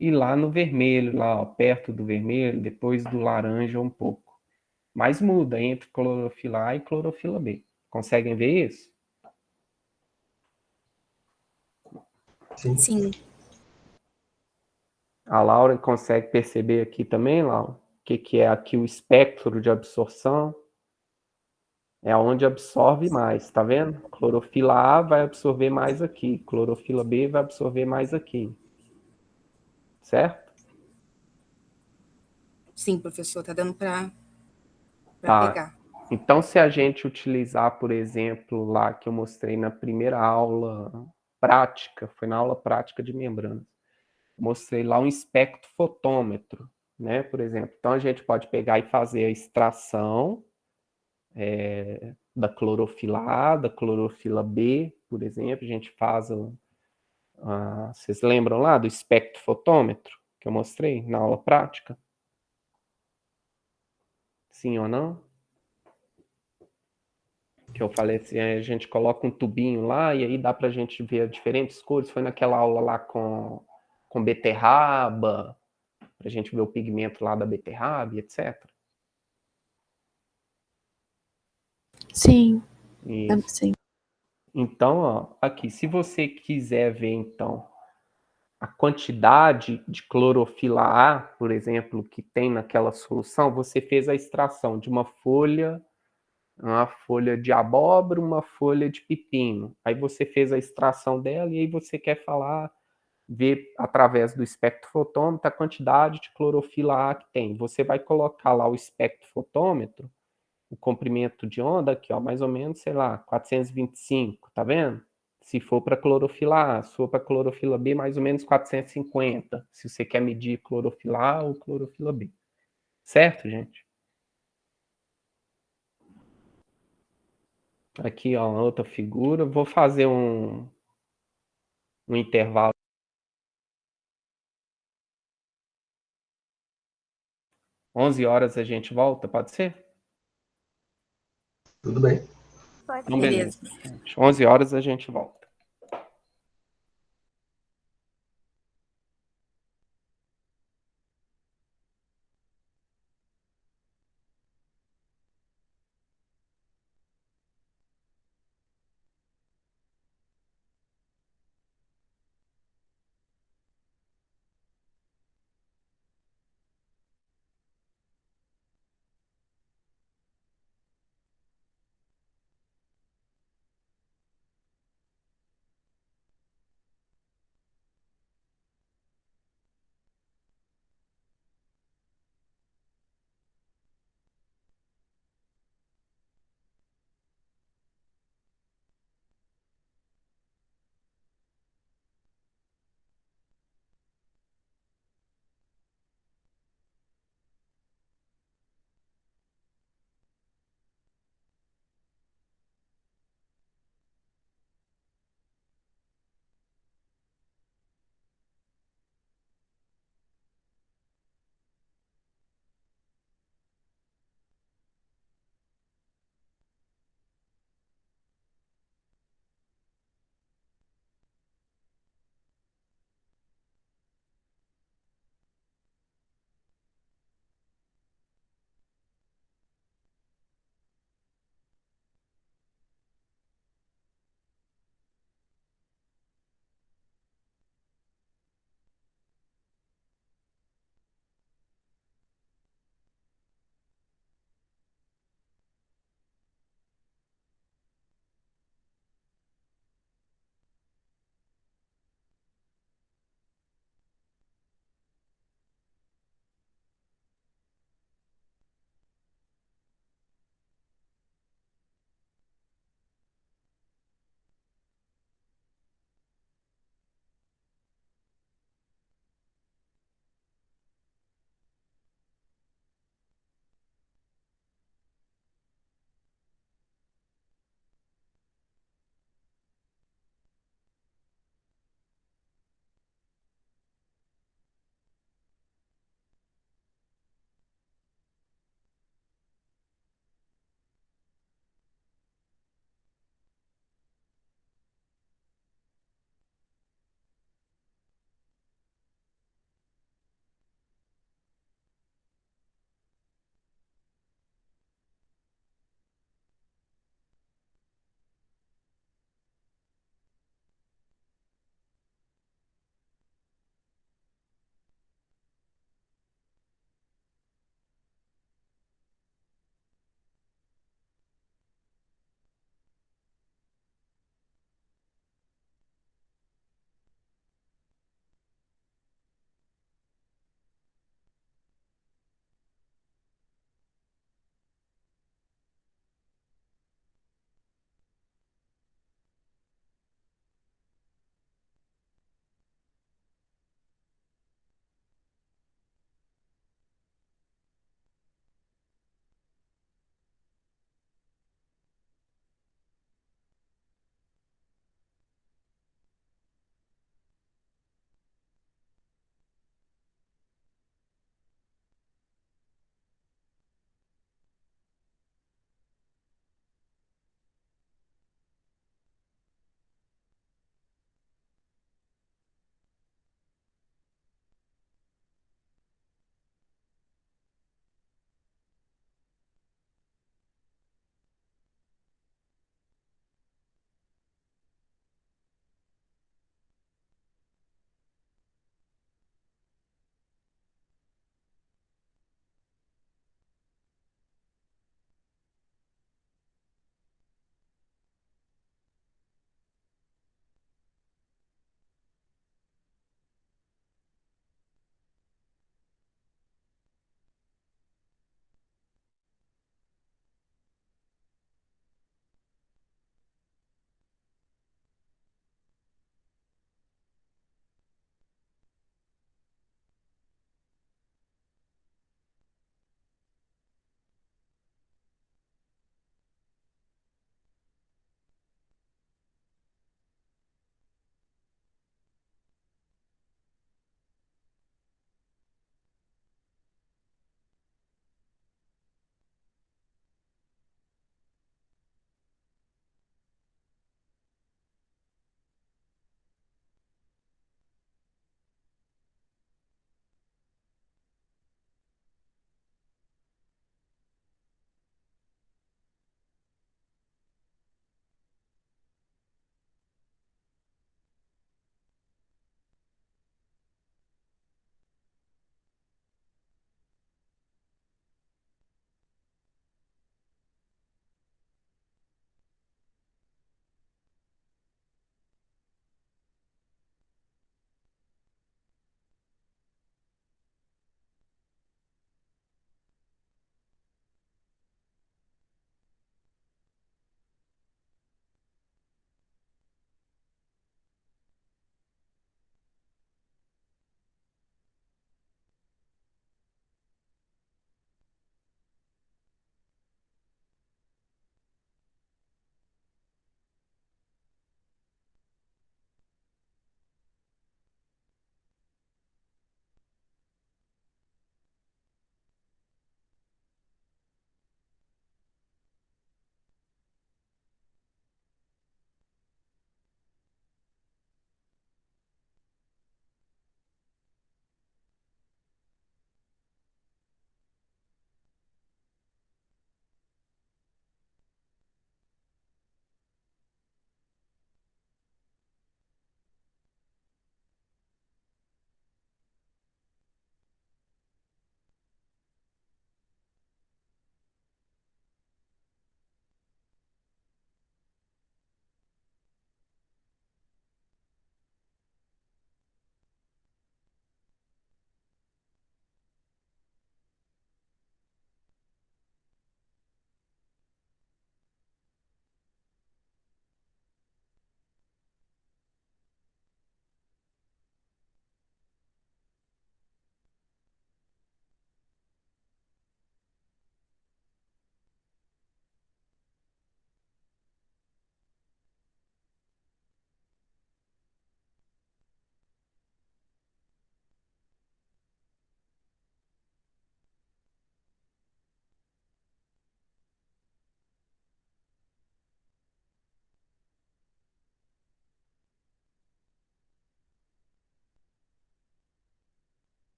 E lá no vermelho, lá ó, perto do vermelho, depois do laranja um pouco. Mas muda entre clorofila A e clorofila B. Conseguem ver isso? Sim. Sim. A Laura consegue perceber aqui também, Laura, o que é aqui o espectro de absorção? É onde absorve mais, tá vendo? Clorofila A vai absorver mais aqui, clorofila B vai absorver mais aqui. Certo? Sim, professor, tá dando para Tá. pegar. Então, se a gente utilizar, por exemplo, lá que eu mostrei na primeira aula prática, foi na aula prática de membranas, mostrei lá um espectrofotômetro, né, por exemplo. Então, a gente pode pegar e fazer a extração da clorofila A, da clorofila B, por exemplo. A gente faz, vocês lembram lá do espectrofotômetro que eu mostrei na aula prática? Sim ou não? Que eu falei assim, a gente coloca um tubinho lá e aí dá pra gente ver diferentes cores. Foi naquela aula lá com beterraba, pra gente ver o pigmento lá da beterraba, etc. Sim, Isso. sim. Então, ó, aqui, se você quiser ver, então, a quantidade de clorofila A, por exemplo, que tem naquela solução, você fez a extração de uma folha de abóbora, uma folha de pepino. Aí você fez a extração dela e aí você quer ver através do espectrofotômetro a quantidade de clorofila A que tem. Você vai colocar lá o espectrofotômetro, o comprimento de onda aqui, ó, mais ou menos, sei lá, 425, tá vendo? Se for para clorofila A, se for para clorofila B, mais ou menos 450, se você quer medir clorofila A ou clorofila B. Certo, gente? Aqui, ó, outra figura. Vou fazer um intervalo. 11 horas a gente volta, pode ser? Tudo bem. Então, Beleza. beleza. 11 horas a gente volta.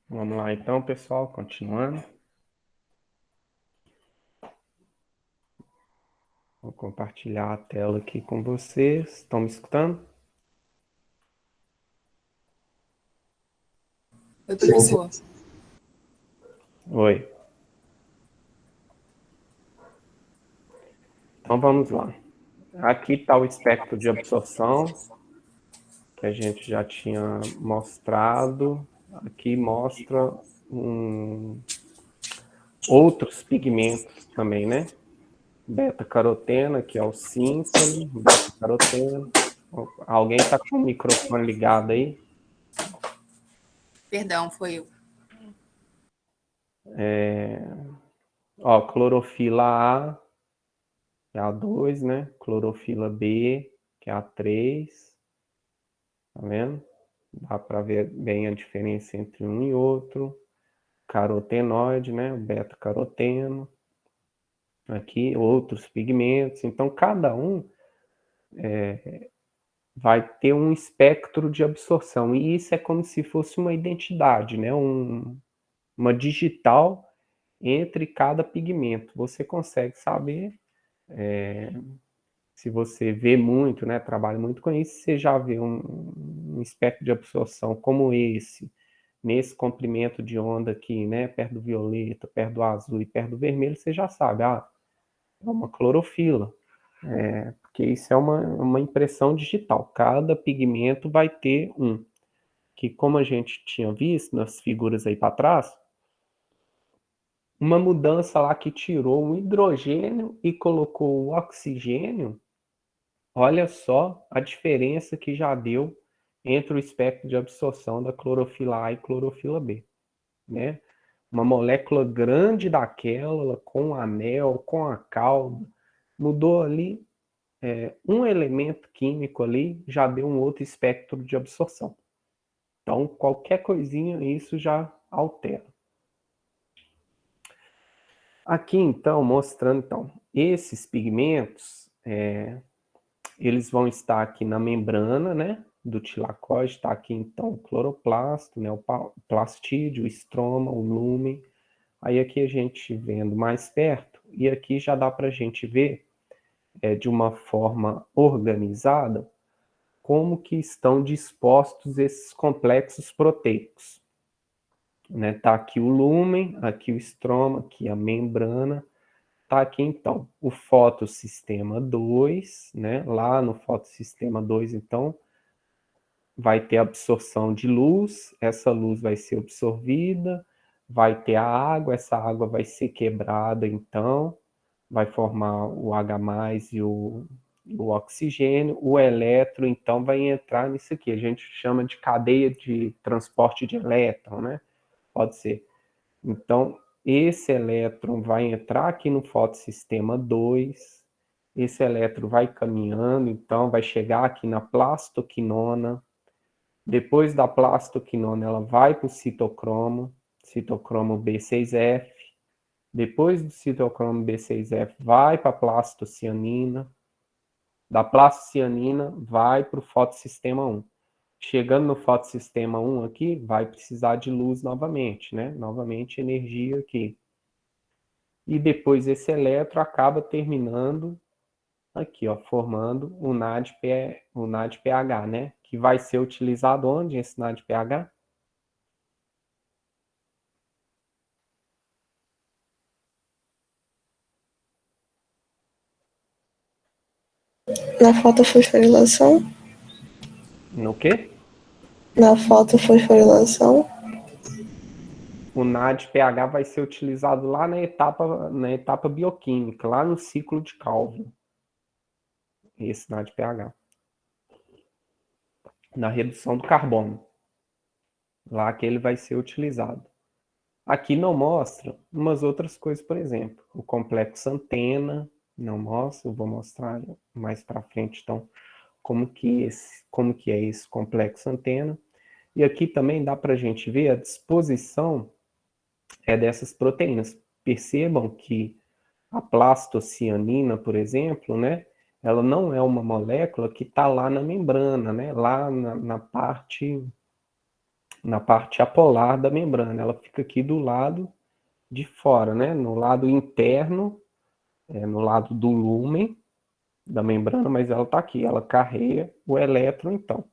Vamos lá então, pessoal, continuando. Vou compartilhar a tela aqui com vocês. Estão me escutando? Oi, professor. Oi. Então vamos lá. Aqui está o espectro de absorção, que a gente já tinha mostrado. Aqui mostra outros pigmentos também, né? Beta-caroteno, que é o síntone, beta-caroteno. Alguém está com o microfone ligado aí? Perdão, foi eu. Clorofila A, que é a 2, né? Clorofila B, que é a 3. Tá vendo? Dá para ver bem a diferença entre um e outro. Carotenoide, né? O beta-caroteno. Aqui, outros pigmentos. Então, cada um vai ter um espectro de absorção. E isso é como se fosse uma identidade, né? Uma digital entre cada pigmento. Você consegue saber, se você vê muito, né? Trabalha muito com isso, você já vê um espectro de absorção como esse, nesse comprimento de onda aqui, né? Perto do violeta, perto do azul e perto do vermelho, você já sabe, é uma clorofila. Porque isso é uma impressão digital. Cada pigmento vai ter que, como a gente tinha visto nas figuras aí para trás, uma mudança lá que tirou o hidrogênio e colocou o oxigênio. Olha só a diferença que já deu entre o espectro de absorção da clorofila A e clorofila B, né? Uma molécula grande daquela, com anel, com a cauda, mudou ali um elemento químico ali, já deu um outro espectro de absorção. Então, qualquer coisinha, isso já altera. Aqui, então, mostrando, esses pigmentos, eles vão estar aqui na membrana, né, do tilacóide, está aqui, então, o cloroplasto, né, o plastídeo, o estroma, o lúmen. Aí aqui a gente vendo mais perto, e aqui já dá para a gente ver, de uma forma organizada, como que estão dispostos esses complexos proteicos. Né? Tá aqui o lúmen, aqui o estroma, aqui a membrana. Tá aqui, então, o fotossistema 2, né? Lá no fotossistema 2, então, vai ter absorção de luz, essa luz vai ser absorvida, vai ter a água, essa água vai ser quebrada, então, vai formar o H+, e o oxigênio, o elétron, então, vai entrar nisso aqui, a gente chama de cadeia de transporte de elétron, né? Pode ser. Então, esse elétron vai entrar aqui no fotossistema 2, esse elétron vai caminhando, então, vai chegar aqui na plastoquinona, depois da plastoquinona, ela vai para o citocromo B6F, depois do citocromo B6F, vai para a plastocianina, da plastocianina, vai para o fotossistema 1. Chegando no fotossistema 1 aqui, vai precisar de luz novamente, né? Novamente energia aqui. E depois esse elétron acaba terminando aqui, ó, formando o NADPH, né? Que vai ser utilizado onde esse NADPH? Na fotofosforilação? No quê? Na fotofosforilação? O NADPH vai ser utilizado lá na etapa bioquímica, lá no ciclo de Calvin. Esse NADPH. Na redução do carbono. Lá que ele vai ser utilizado. Aqui não mostra umas outras coisas, por exemplo. O complexo antena não mostra, eu vou mostrar mais para frente, então, como que é esse complexo antena. E aqui também dá para a gente ver a disposição dessas proteínas. Percebam que a plastocianina, por exemplo, né, ela não é uma molécula que está lá na membrana, né, lá na parte na parte apolar da membrana. Ela fica aqui do lado de fora, né? No lado interno, no lado do lúmen da membrana, mas ela está aqui, ela carrega o elétron, então.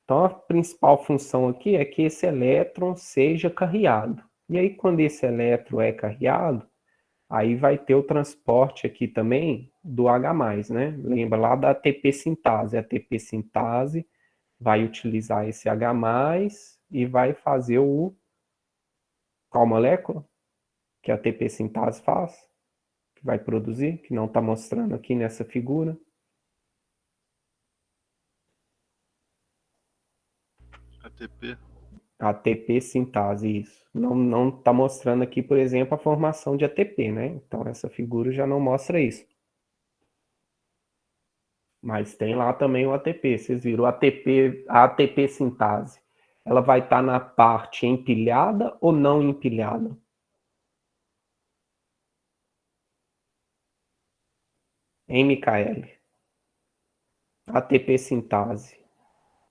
Então, a principal função aqui é que esse elétron seja carreado. E aí, quando esse elétron é carreado, aí vai ter o transporte aqui também do H+, né? Lembra lá da ATP sintase. A ATP sintase vai utilizar esse H+, e vai fazer qual molécula que a ATP sintase faz? Que vai produzir, que não está mostrando aqui nessa figura. ATP. ATP sintase, isso. Não está mostrando aqui, por exemplo, a formação de ATP, né? Então, essa figura já não mostra isso. Mas tem lá também o ATP, vocês viram, a ATP sintase. Ela vai estar na parte empilhada ou não empilhada? Hein, Micaele? ATP sintase.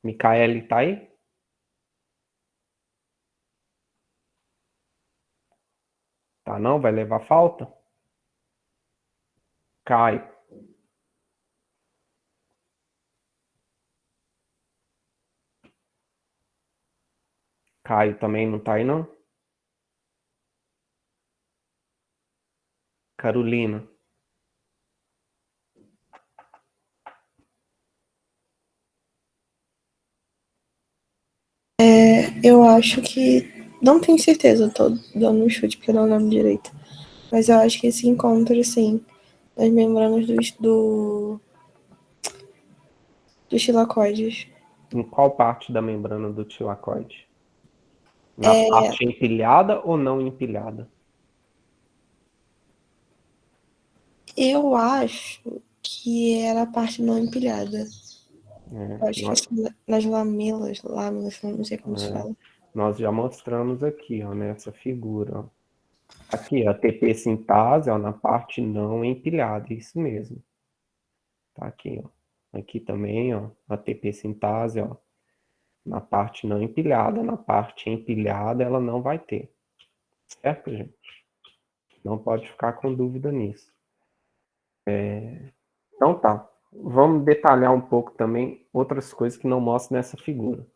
Micaele tá aí? Tá não? Vai levar falta? Caio. Caio também não tá aí, não? Carolina. Eu acho que. Não tenho certeza, tô dando um chute porque eu não lembro direito. Mas eu acho que se encontra, sim, nas membranas dos tilacoides. Em qual parte da membrana do tilacoide? Na parte empilhada ou não empilhada? Eu acho que era a parte não empilhada. Eu acho que nas lâminas, não sei como se fala. Nós já mostramos aqui, ó, nessa figura. Ó. Aqui, a ATP sintase, ó, na parte não empilhada, isso mesmo. Tá aqui, ó. Aqui também, ó, ATP sintase, ó, na parte não empilhada. Na parte empilhada, ela não vai ter. Certo, gente? Não pode ficar com dúvida nisso. Então tá. Vamos detalhar um pouco também outras coisas que não mostram nessa figura.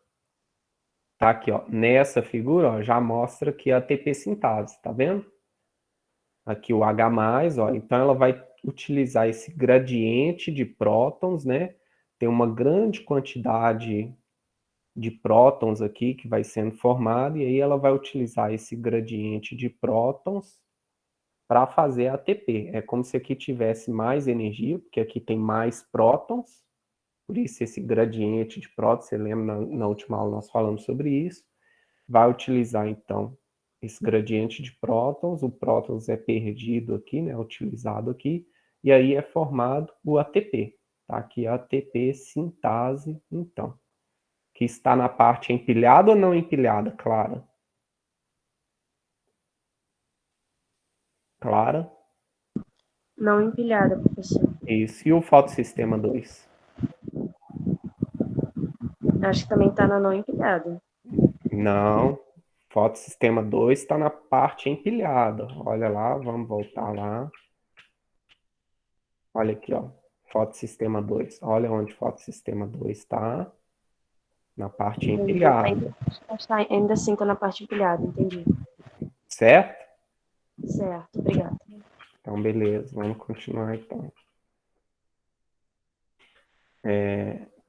Tá aqui, ó. Nessa figura, ó, já mostra aqui a ATP sintase, tá vendo? Aqui o H+, ó. Então ela vai utilizar esse gradiente de prótons, né? Tem uma grande quantidade de prótons aqui que vai sendo formado, e aí ela vai utilizar esse gradiente de prótons para fazer a ATP. É como se aqui tivesse mais energia, porque aqui tem mais prótons, por isso esse gradiente de prótons, você lembra na última aula nós falamos sobre isso, vai utilizar então esse gradiente de prótons, o prótons é perdido aqui, né, utilizado aqui, e aí é formado o ATP, tá? Aqui a ATP sintase, então, que está na parte empilhada ou não empilhada, Clara? Clara? Não empilhada, professor. Isso. E o fotossistema 2? Acho que também está na não empilhada. Não. Fotossistema 2 está na parte empilhada. Olha lá, vamos voltar lá. Olha aqui, ó. Fotossistema 2. Olha onde fotossistema 2 está. Na parte empilhada. Ainda assim está na parte empilhada, entendi. Certo? Certo, obrigada. Então, beleza. Vamos continuar, então.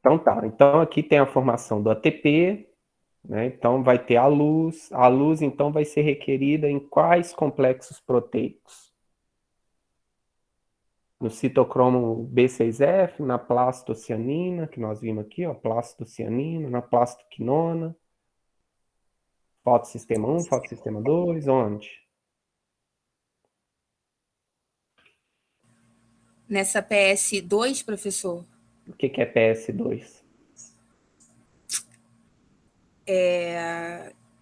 Então, tá. Então, aqui tem a formação do ATP, né? Então, vai ter a luz. A luz, então, vai ser requerida em quais complexos proteicos? No citocromo B6F, na plastocianina, que nós vimos aqui, ó, plastocianina, na plastoquinona, fotossistema 1, fotossistema 2, onde? Nessa PS2, professor, O que é PS2?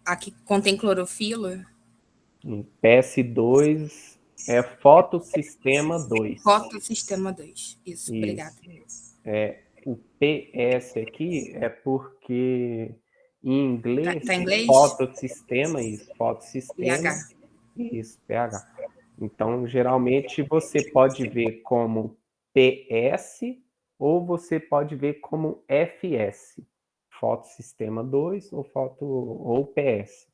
a que contém clorofila. PS2 é fotossistema 2. Fotossistema 2. Isso, obrigada. O PS aqui é porque Em inglês, Tá em inglês? fotossistema, isso, fotossistema, pH. isso, pH. Então, geralmente, você pode ver como PS ou você pode ver como FS, fotossistema 2 ou PS.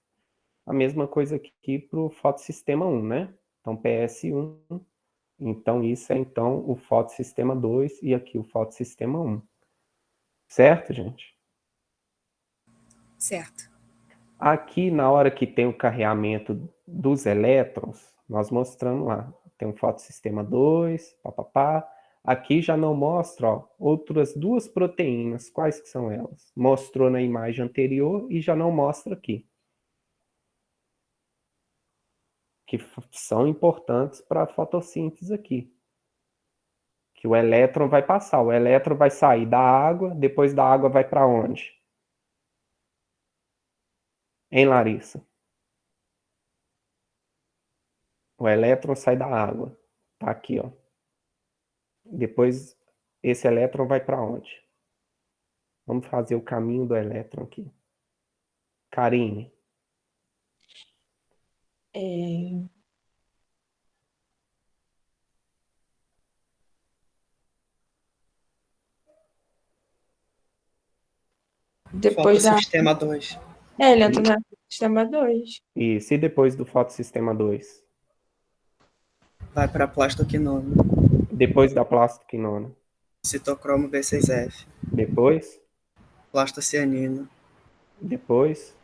A mesma coisa aqui para o fotossistema 1, né? Então, PS1, então isso é então o fotossistema 2 e aqui o fotossistema 1. Certo, gente? Certo. Aqui, na hora que tem o carreamento dos elétrons, nós mostramos lá. Tem um fotossistema 2, papapá. Aqui já não mostra, ó, outras duas proteínas. Quais que são elas? Mostrou na imagem anterior e já não mostra aqui. Que são importantes para a fotossíntese aqui. Que o elétron vai passar. O elétron vai sair da água, depois da água vai para onde? Hein, Larissa? O elétron sai da água. Tá aqui, ó. Depois, esse elétron vai para onde? Vamos fazer o caminho do elétron aqui. Karine. Depois da. Fotossistema 2. Ele entra no sistema 2. Isso, e depois do fotossistema 2? Vai para plastoquinona. Depois da plastoquinona? Citocromo B6F. Depois? Plastocianina. Depois?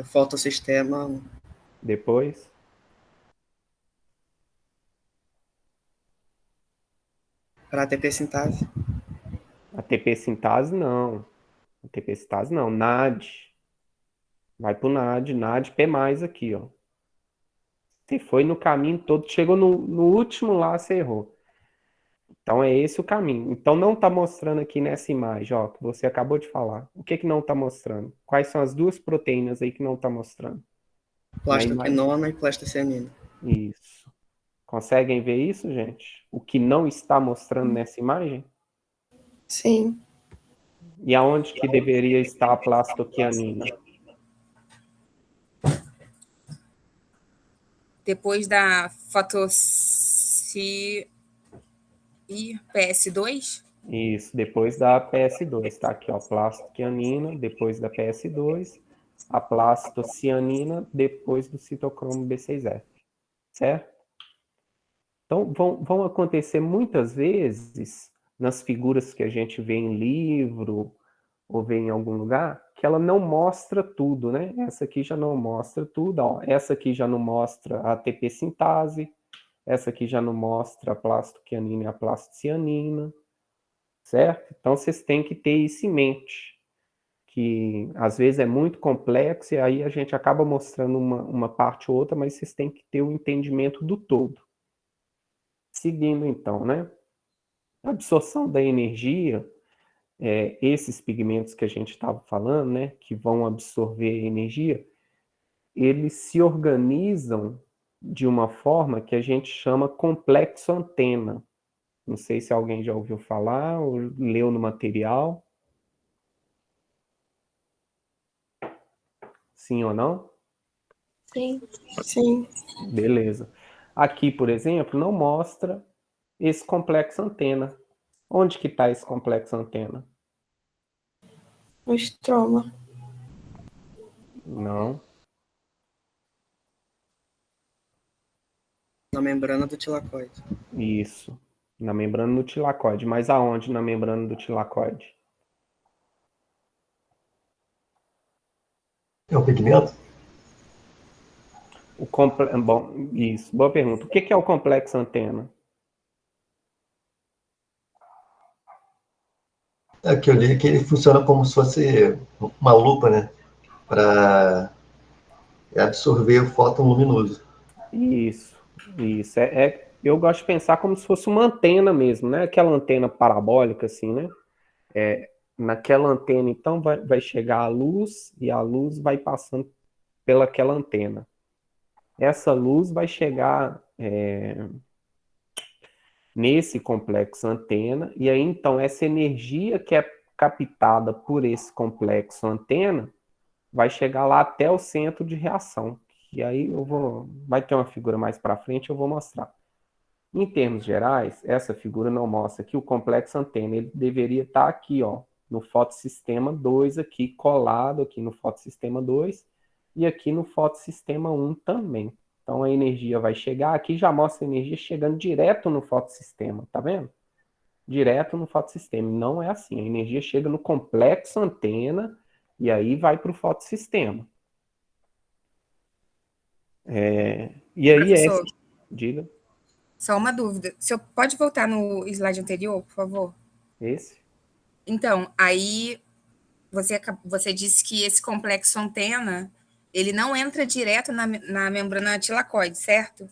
Fotossistema 1. Depois? Para ATP sintase. ATP sintase não. ATP sintase não. NAD. Vai pro NAD. NAD P+, aqui, ó. Você foi no caminho todo, chegou no último lá, você errou. Então é esse o caminho. Então não está mostrando aqui nessa imagem, ó, que você acabou de falar. O que que não está mostrando? Quais são as duas proteínas aí que não está mostrando? Plastoquinona e plastocianina. Isso. Conseguem ver isso, gente? O que não está mostrando nessa imagem? Sim. E aonde que deveria estar a plastoquianina? Depois da e PS2? Isso, depois da PS2, tá aqui, ó, plastoquianina, depois da PS2, a plastocianina, depois do citocromo B6F, certo? Então, vão acontecer muitas vezes, nas figuras que a gente vê em livro, ou vê em algum lugar, que ela não mostra tudo, né? Essa aqui já não mostra tudo, ó. Essa aqui já não mostra a ATP sintase, essa aqui já não mostra a plastoquianina e a plastocianina, certo? Então, vocês têm que ter isso em mente, que às vezes é muito complexo e aí a gente acaba mostrando uma parte ou outra, mas vocês têm que ter o entendimento do todo. Seguindo, então, né? A absorção da energia, esses pigmentos que a gente estava falando, né, que vão absorver energia, eles se organizam de uma forma que a gente chama complexo antena. Não sei se alguém já ouviu falar ou leu no material. Sim ou não? Sim. Sim. Beleza. Aqui, por exemplo, não mostra esse complexo antena. Onde que está esse complexo antena? O estroma. Não. Na membrana do tilacoide. Isso. Na membrana do tilacoide. Mas aonde na membrana do tilacoide? É o pigmento? Bom, isso. Boa pergunta. O que é o complexo antena? É que eu li que ele funciona como se fosse uma lupa, né? Para absorver o fóton luminoso. Isso. Eu gosto de pensar como se fosse uma antena mesmo, né? Aquela antena parabólica, assim, né? Naquela antena, então, vai chegar a luz e a luz vai passando pelaquela antena. Essa luz vai chegar nesse complexo antena, e aí, então, essa energia que é captada por esse complexo antena vai chegar lá até o centro de reação. E aí vai ter uma figura mais para frente, eu vou mostrar. Em termos gerais, essa figura não mostra que o complexo antena ele deveria estar aqui, ó, no fotossistema 2, aqui, colado aqui no fotossistema 2 e aqui no fotossistema 1 também. Então a energia vai chegar, aqui já mostra a energia chegando direto no fotossistema, tá vendo? Direto no fotossistema. Não é assim, a energia chega no complexo antena e aí vai para o fotossistema. E aí Professor, diga. só uma dúvida. O senhor pode voltar no slide anterior, por favor? Esse? Então, aí você disse que esse complexo antena, ele não entra direto na membrana tilacoide, certo?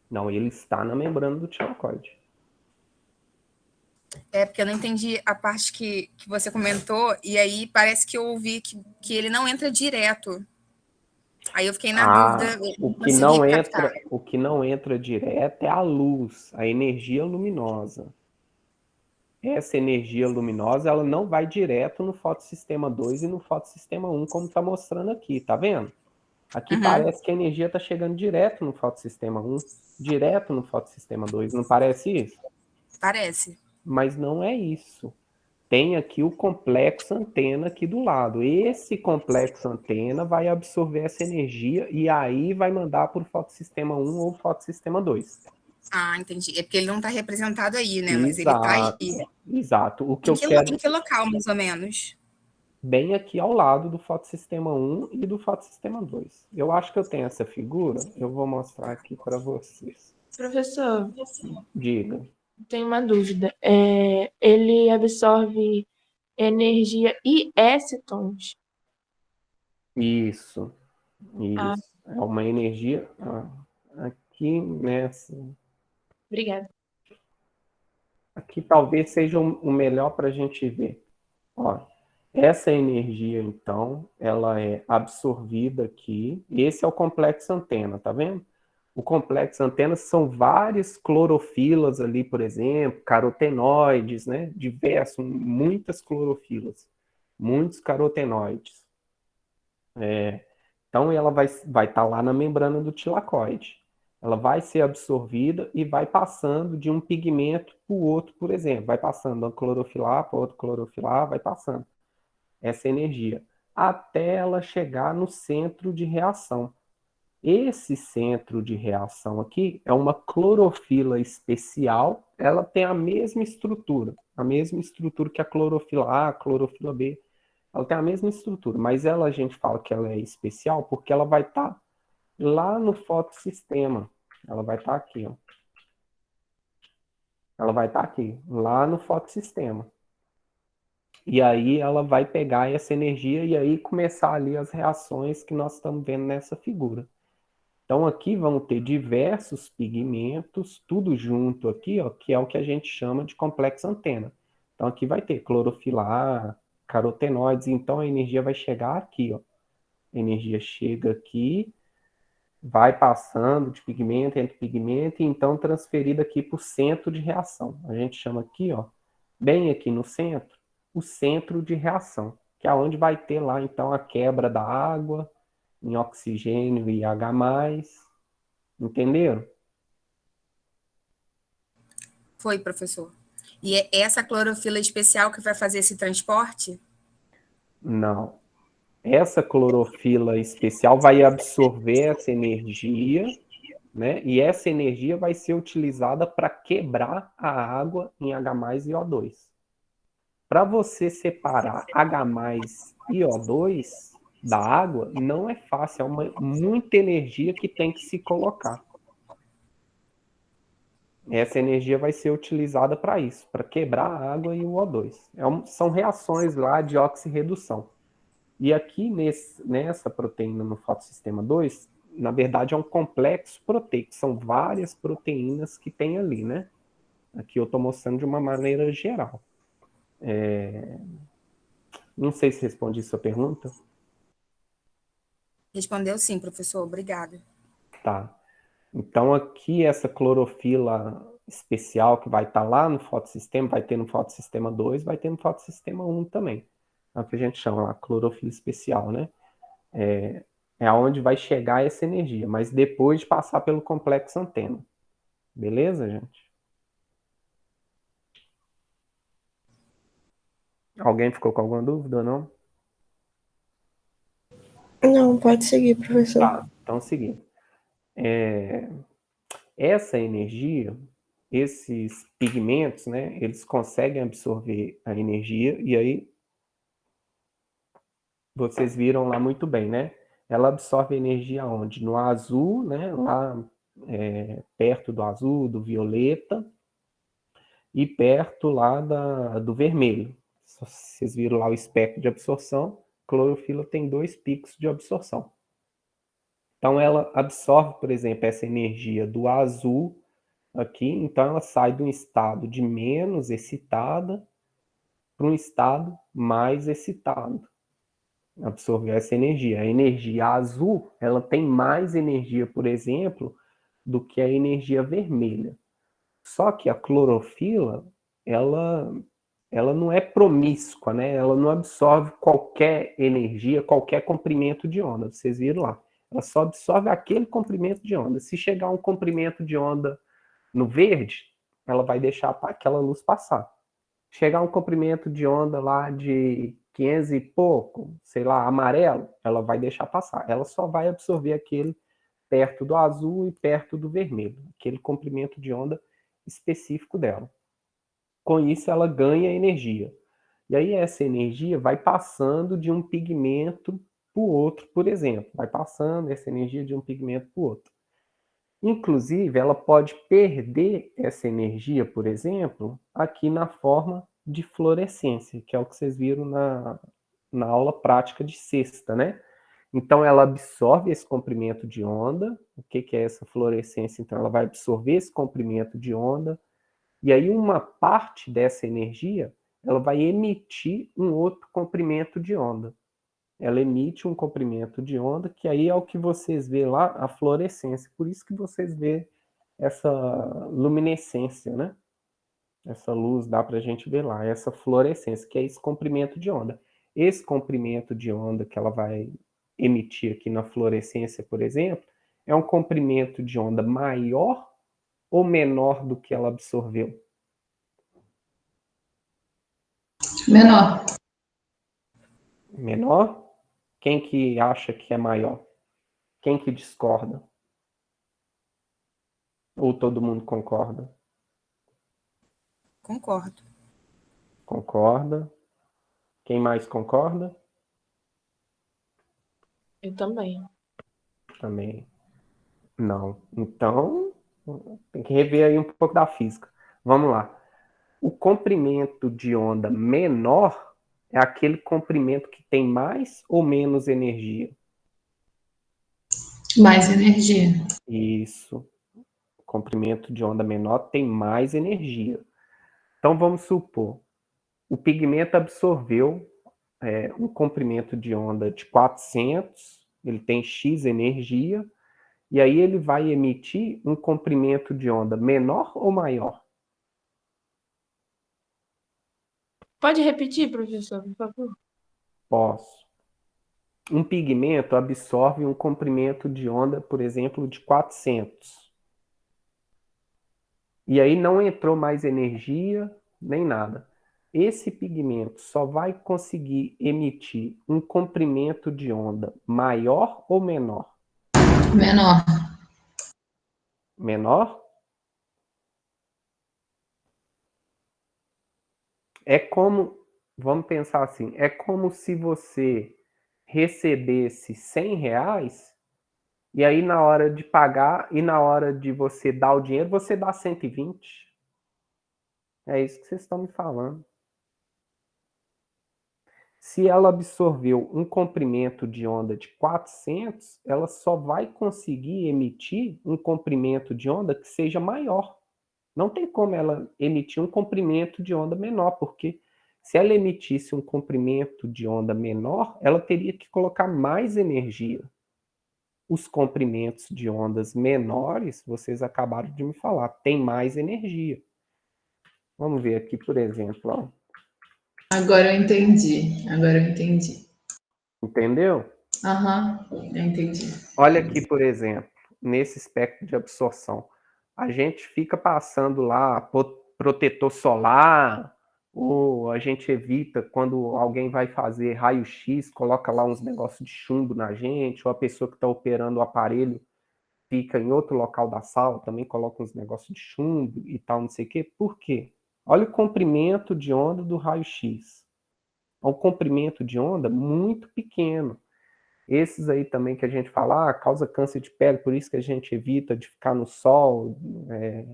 Não, ele está na membrana do tilacoide. É, porque eu não entendi a parte que você comentou, e aí parece que eu ouvi que ele não entra direto. Aí eu fiquei na dúvida, o que não entra direto é a luz, a energia luminosa. Essa energia luminosa, ela não vai direto no fotossistema 2 e no fotossistema 1, como está mostrando aqui, tá vendo? Aqui parece que a energia está chegando direto no fotossistema 1, direto no fotossistema 2, não parece isso? Parece. Mas não é isso. Tem aqui o complexo antena aqui do lado. Esse complexo antena vai absorver essa energia e aí vai mandar para o fotossistema 1 ou fotossistema 2. Ah, entendi. É porque ele não está representado aí, né? Mas ele está aí. Exato. Em que local, mais ou menos? Bem aqui ao lado do fotossistema 1 e do fotossistema 2. Eu acho que eu tenho essa figura, eu vou mostrar aqui para vocês. Professor, Diga. tenho uma dúvida. Ele absorve energia e S-tons? Isso. É uma energia aqui nessa. Obrigada. Aqui talvez seja o melhor para a gente ver. Ó, essa energia, então, ela é absorvida aqui. Esse é o complexo antena, tá vendo? O complexo antena são várias clorofilas ali, por exemplo, carotenoides, né? Muitas clorofilas, muitos carotenoides. Então, ela vai estar lá na membrana do tilacoide. Ela vai ser absorvida e vai passando de um pigmento para o outro, por exemplo. Vai passando de uma clorofila para outra clorofila, vai passando essa energia, até ela chegar no centro de reação. Esse centro de reação aqui é uma clorofila especial, ela tem a mesma estrutura que a clorofila A, a clorofila B, ela tem a mesma estrutura, mas a gente fala que ela é especial porque ela vai estar lá no fotossistema, ela vai estar aqui, ó. Ela vai estar aqui, lá no fotossistema. E aí ela vai pegar essa energia e aí começar ali as reações que nós estamos vendo nessa figura. Então aqui vão ter diversos pigmentos, tudo junto aqui, ó, que é o que a gente chama de complexo antena. Então aqui vai ter clorofila A, carotenoides, então a energia vai chegar aqui, ó. A energia chega aqui, vai passando de pigmento entre pigmento e então transferida aqui para o centro de reação. A gente chama aqui, ó, bem aqui no centro, o centro de reação, que é onde vai ter lá então a quebra da água em oxigênio e H+, entenderam? Foi, professor. E é essa clorofila especial que vai fazer esse transporte? Não. Essa clorofila especial vai absorver essa energia, né? E essa energia vai ser utilizada para quebrar a água em H+ e O2. Para você separar H+ e O2 da água, não é fácil, é muita energia que tem que se colocar. Essa energia vai ser utilizada para isso, para quebrar a água e o O2. São reações lá de oxirredução. E aqui nessa proteína no fotossistema 2, na verdade é um complexo proteico, são várias proteínas que tem ali, né? Aqui eu estou mostrando de uma maneira geral. Não sei se respondi sua pergunta. Respondeu sim, professor. Obrigada. Tá. Então aqui essa clorofila especial que vai estar lá no fotossistema, vai ter no fotossistema 2, vai ter no fotossistema 1 também. É o que a gente chama lá, clorofila especial, né? É aonde vai chegar essa energia, mas depois de passar pelo complexo antena. Beleza, gente? Alguém ficou com alguma dúvida ou não? Não, pode seguir, professor. Tá, então seguindo. Essa energia, esses pigmentos, né, eles conseguem absorver a energia, e aí vocês viram lá muito bem, né? Ela absorve energia onde? No azul, né? Lá perto do azul, do violeta, e perto lá do vermelho. Vocês viram lá o espectro de absorção. Clorofila tem 2 picos de absorção. Então ela absorve, por exemplo, essa energia do azul aqui, então ela sai de um estado de menos excitada para um estado mais excitado. Absorver essa energia. A energia azul, ela tem mais energia, por exemplo, do que a energia vermelha. Só que a clorofila, ela não é promíscua, né? Ela não absorve qualquer energia, qualquer comprimento de onda. Vocês viram lá. Ela só absorve aquele comprimento de onda. Se chegar um comprimento de onda no verde, ela vai deixar aquela luz passar. Chegar um comprimento de onda lá de 500 e pouco, sei lá, amarelo, ela vai deixar passar. Ela só vai absorver aquele perto do azul e perto do vermelho, aquele comprimento de onda específico dela. Com isso, ela ganha energia. E aí essa energia vai passando de um pigmento para o outro, por exemplo. Vai passando essa energia de um pigmento para o outro. Inclusive, ela pode perder essa energia, por exemplo, aqui na forma de fluorescência, que é o que vocês viram na aula prática de sexta, né? Então, ela absorve esse comprimento de onda. O que é essa fluorescência? Então, ela vai absorver esse comprimento de onda, e aí uma parte dessa energia, ela vai emitir um outro comprimento de onda. Ela emite um comprimento de onda, que aí é o que vocês vê lá, a fluorescência. Por isso que vocês vê essa luminescência, né? Essa luz dá para a gente ver lá, essa fluorescência, que é esse comprimento de onda. Esse comprimento de onda que ela vai emitir aqui na fluorescência, por exemplo, é um comprimento de onda maior ou menor do que ela absorveu? Menor. Menor? Quem que acha que é maior? Quem que discorda? Ou todo mundo concorda? Concordo. Concorda. Quem mais concorda? Eu também. Também. Não. Então, tem que rever aí um pouco da física. Vamos lá. O comprimento de onda menor é aquele comprimento que tem mais ou menos energia? Mais energia. Isso. O comprimento de onda menor tem mais energia. Então, vamos supor, o pigmento absorveu um comprimento de onda de 400, ele tem X energia, e aí ele vai emitir um comprimento de onda menor ou maior? Pode repetir, professor, por favor? Posso. Um pigmento absorve um comprimento de onda, por exemplo, de 400. E aí não entrou mais energia, nem nada. Esse pigmento só vai conseguir emitir um comprimento de onda maior ou menor? Menor. Menor? É como, vamos pensar assim, é como se você recebesse R$100 e aí na hora de pagar e na hora de você dar o dinheiro, você dá 120. É isso que vocês estão me falando. Se ela absorveu um comprimento de onda de 400, ela só vai conseguir emitir um comprimento de onda que seja maior. Não tem como ela emitir um comprimento de onda menor, porque se ela emitisse um comprimento de onda menor, ela teria que colocar mais energia. Os comprimentos de ondas menores, vocês acabaram de me falar, tem mais energia. Vamos ver aqui, por exemplo. Ó. Agora eu entendi. Entendeu? Aham, eu entendi. Olha aqui, por exemplo, nesse espectro de absorção. A gente fica passando lá protetor solar, ou a gente evita quando alguém vai fazer raio-x, coloca lá uns negócios de chumbo na gente, ou a pessoa que está operando o aparelho fica em outro local da sala, também coloca uns negócios de chumbo e tal, não sei o quê. Por quê? Olha o comprimento de onda do raio-x. É um comprimento de onda muito pequeno. Esses aí também que a gente fala, causa câncer de pele, por isso que a gente evita de ficar no sol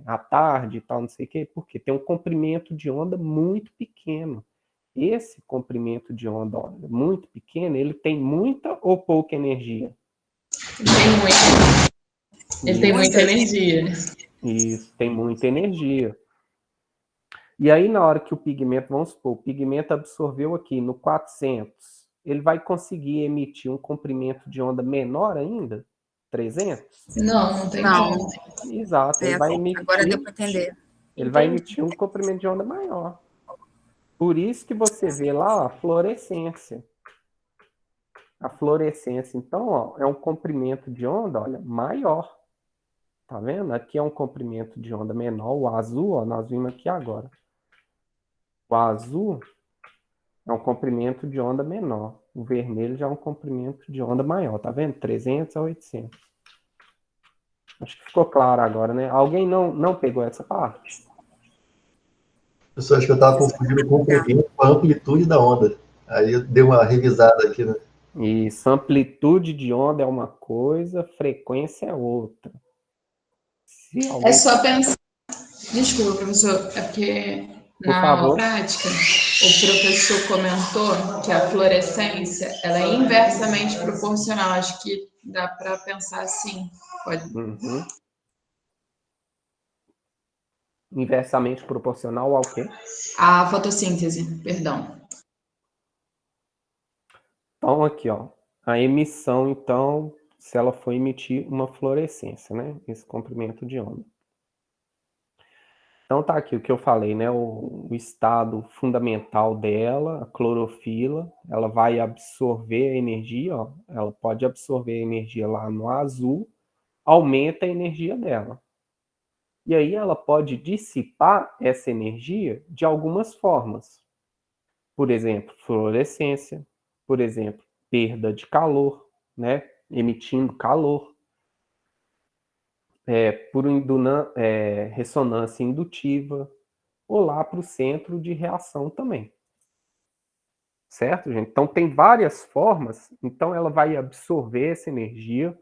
à tarde e tal, não sei o quê, porque tem um comprimento de onda muito pequeno. Esse comprimento de onda muito pequeno, ele tem muita ou pouca energia? Ele tem muita energia. Isso, tem muita energia. E aí, na hora que o pigmento, vamos supor, o pigmento absorveu aqui no 400, ele vai conseguir emitir um comprimento de onda menor ainda? 300? Não tem Não. como. Exato, ele vai emitir. Agora deu para entender. Ele vai emitir um comprimento de onda maior. Por isso que você vê lá a fluorescência. A fluorescência, então, ó, é um comprimento de onda, olha, maior. Tá vendo? Aqui é um comprimento de onda menor, o azul, ó, nós vimos aqui agora. O azul é um comprimento de onda menor. O vermelho já é um comprimento de onda maior, tá vendo? 300 a 800. Acho que ficou claro agora, né? Alguém não pegou essa parte? Pessoal, acho que eu estava confundindo o comprimento com a amplitude da onda. Aí eu dei uma revisada aqui, né? Isso, amplitude de onda é uma coisa, frequência é outra. Se alguém... É só pensar. Desculpa, professor, é porque na aula prática o professor comentou que a fluorescência ela é inversamente proporcional. Acho que dá para pensar assim. Pode. Uhum. Inversamente proporcional ao quê? A fotossíntese, perdão. Então, aqui, ó, a emissão, então, se ela for emitir uma fluorescência, né? Esse comprimento de onda. Então, tá aqui o que eu falei, né? O estado fundamental dela, a clorofila, ela vai absorver a energia, ó. Ela pode absorver a energia lá no azul, aumenta a energia dela. E aí ela pode dissipar essa energia de algumas formas. Por exemplo, fluorescência, por exemplo, perda de calor, né? Emitindo calor. Por ressonância indutiva, ou lá para o centro de reação também. Certo, gente? Então, tem várias formas. Então, ela vai absorver essa energia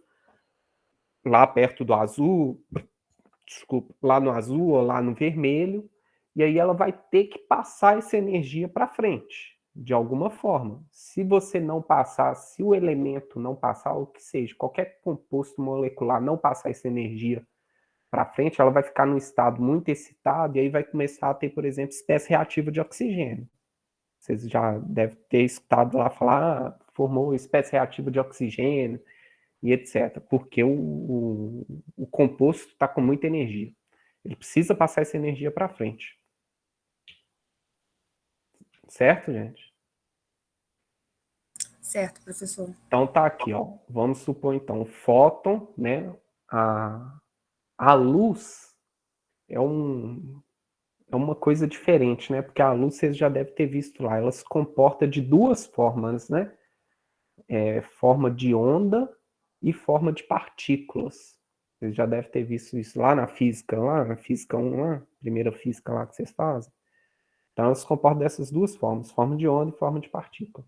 lá perto do azul, desculpa, lá no azul ou lá no vermelho, e aí ela vai ter que passar essa energia para frente, de alguma forma. Se você não passar, se o elemento não passar, ou que seja, qualquer composto molecular não passar essa energia para frente, ela vai ficar num estado muito excitado e aí vai começar a ter, por exemplo, espécie reativa de oxigênio. Vocês já devem ter escutado lá falar, formou espécie reativa de oxigênio e etc. Porque o composto está com muita energia. Ele precisa passar essa energia para frente. Certo, gente? Certo, professor. Então tá aqui, ó. Vamos supor então, o fóton, né? A luz é uma coisa diferente, né? Porque a luz vocês já devem ter visto lá. Ela se comporta de duas formas, né? Forma de onda e forma de partículas. Vocês já devem ter visto isso lá na física 1, lá, primeira física lá que vocês fazem. Então, ela se comporta dessas duas formas, forma de onda e forma de partícula.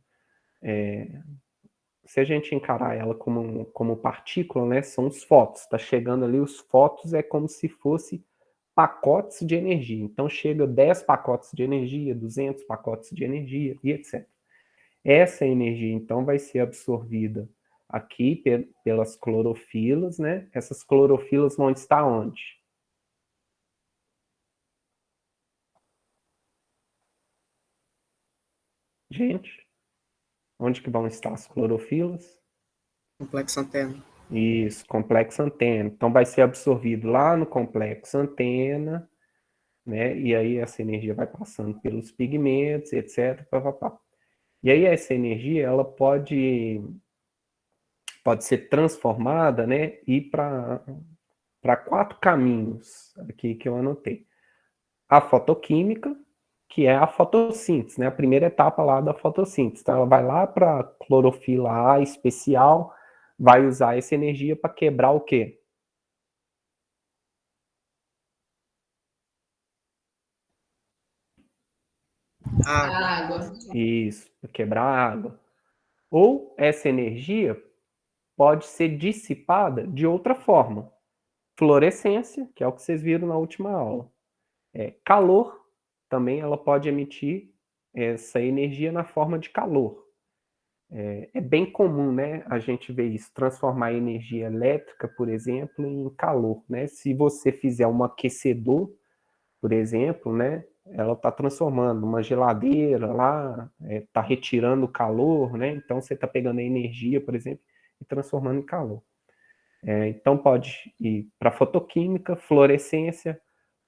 Se a gente encarar ela como partícula, né, são os fótons. Está chegando ali, os fótons é como se fosse pacotes de energia. Então, chega 10 pacotes de energia, 200 pacotes de energia e etc. Essa energia, então, vai ser absorvida aqui pelas clorofilas, né? Essas clorofilas vão estar onde? Gente, onde que vão estar as clorofilas? Complexo antena. Isso, complexo antena. Então, vai ser absorvido lá no complexo antena, né? E aí essa energia vai passando pelos pigmentos, etc. E aí essa energia, ela pode ser transformada, né? E para 4 caminhos aqui que eu anotei. A fotoquímica, que é a fotossíntese, né? A primeira etapa lá da fotossíntese. Então, ela vai lá para a clorofila A especial, vai usar essa energia para quebrar o quê? Água. Isso, para quebrar a água. Ou essa energia pode ser dissipada de outra forma. Fluorescência, que é o que vocês viram na última aula. Calor, também ela pode emitir essa energia na forma de calor. É bem comum, né, a gente ver isso, transformar a energia elétrica, por exemplo, em calor, né? Se você fizer um aquecedor, por exemplo, né, ela está transformando uma geladeira lá, está retirando o calor, né? Então você está pegando a energia, por exemplo, e transformando em calor. Então pode ir para fotoquímica, fluorescência,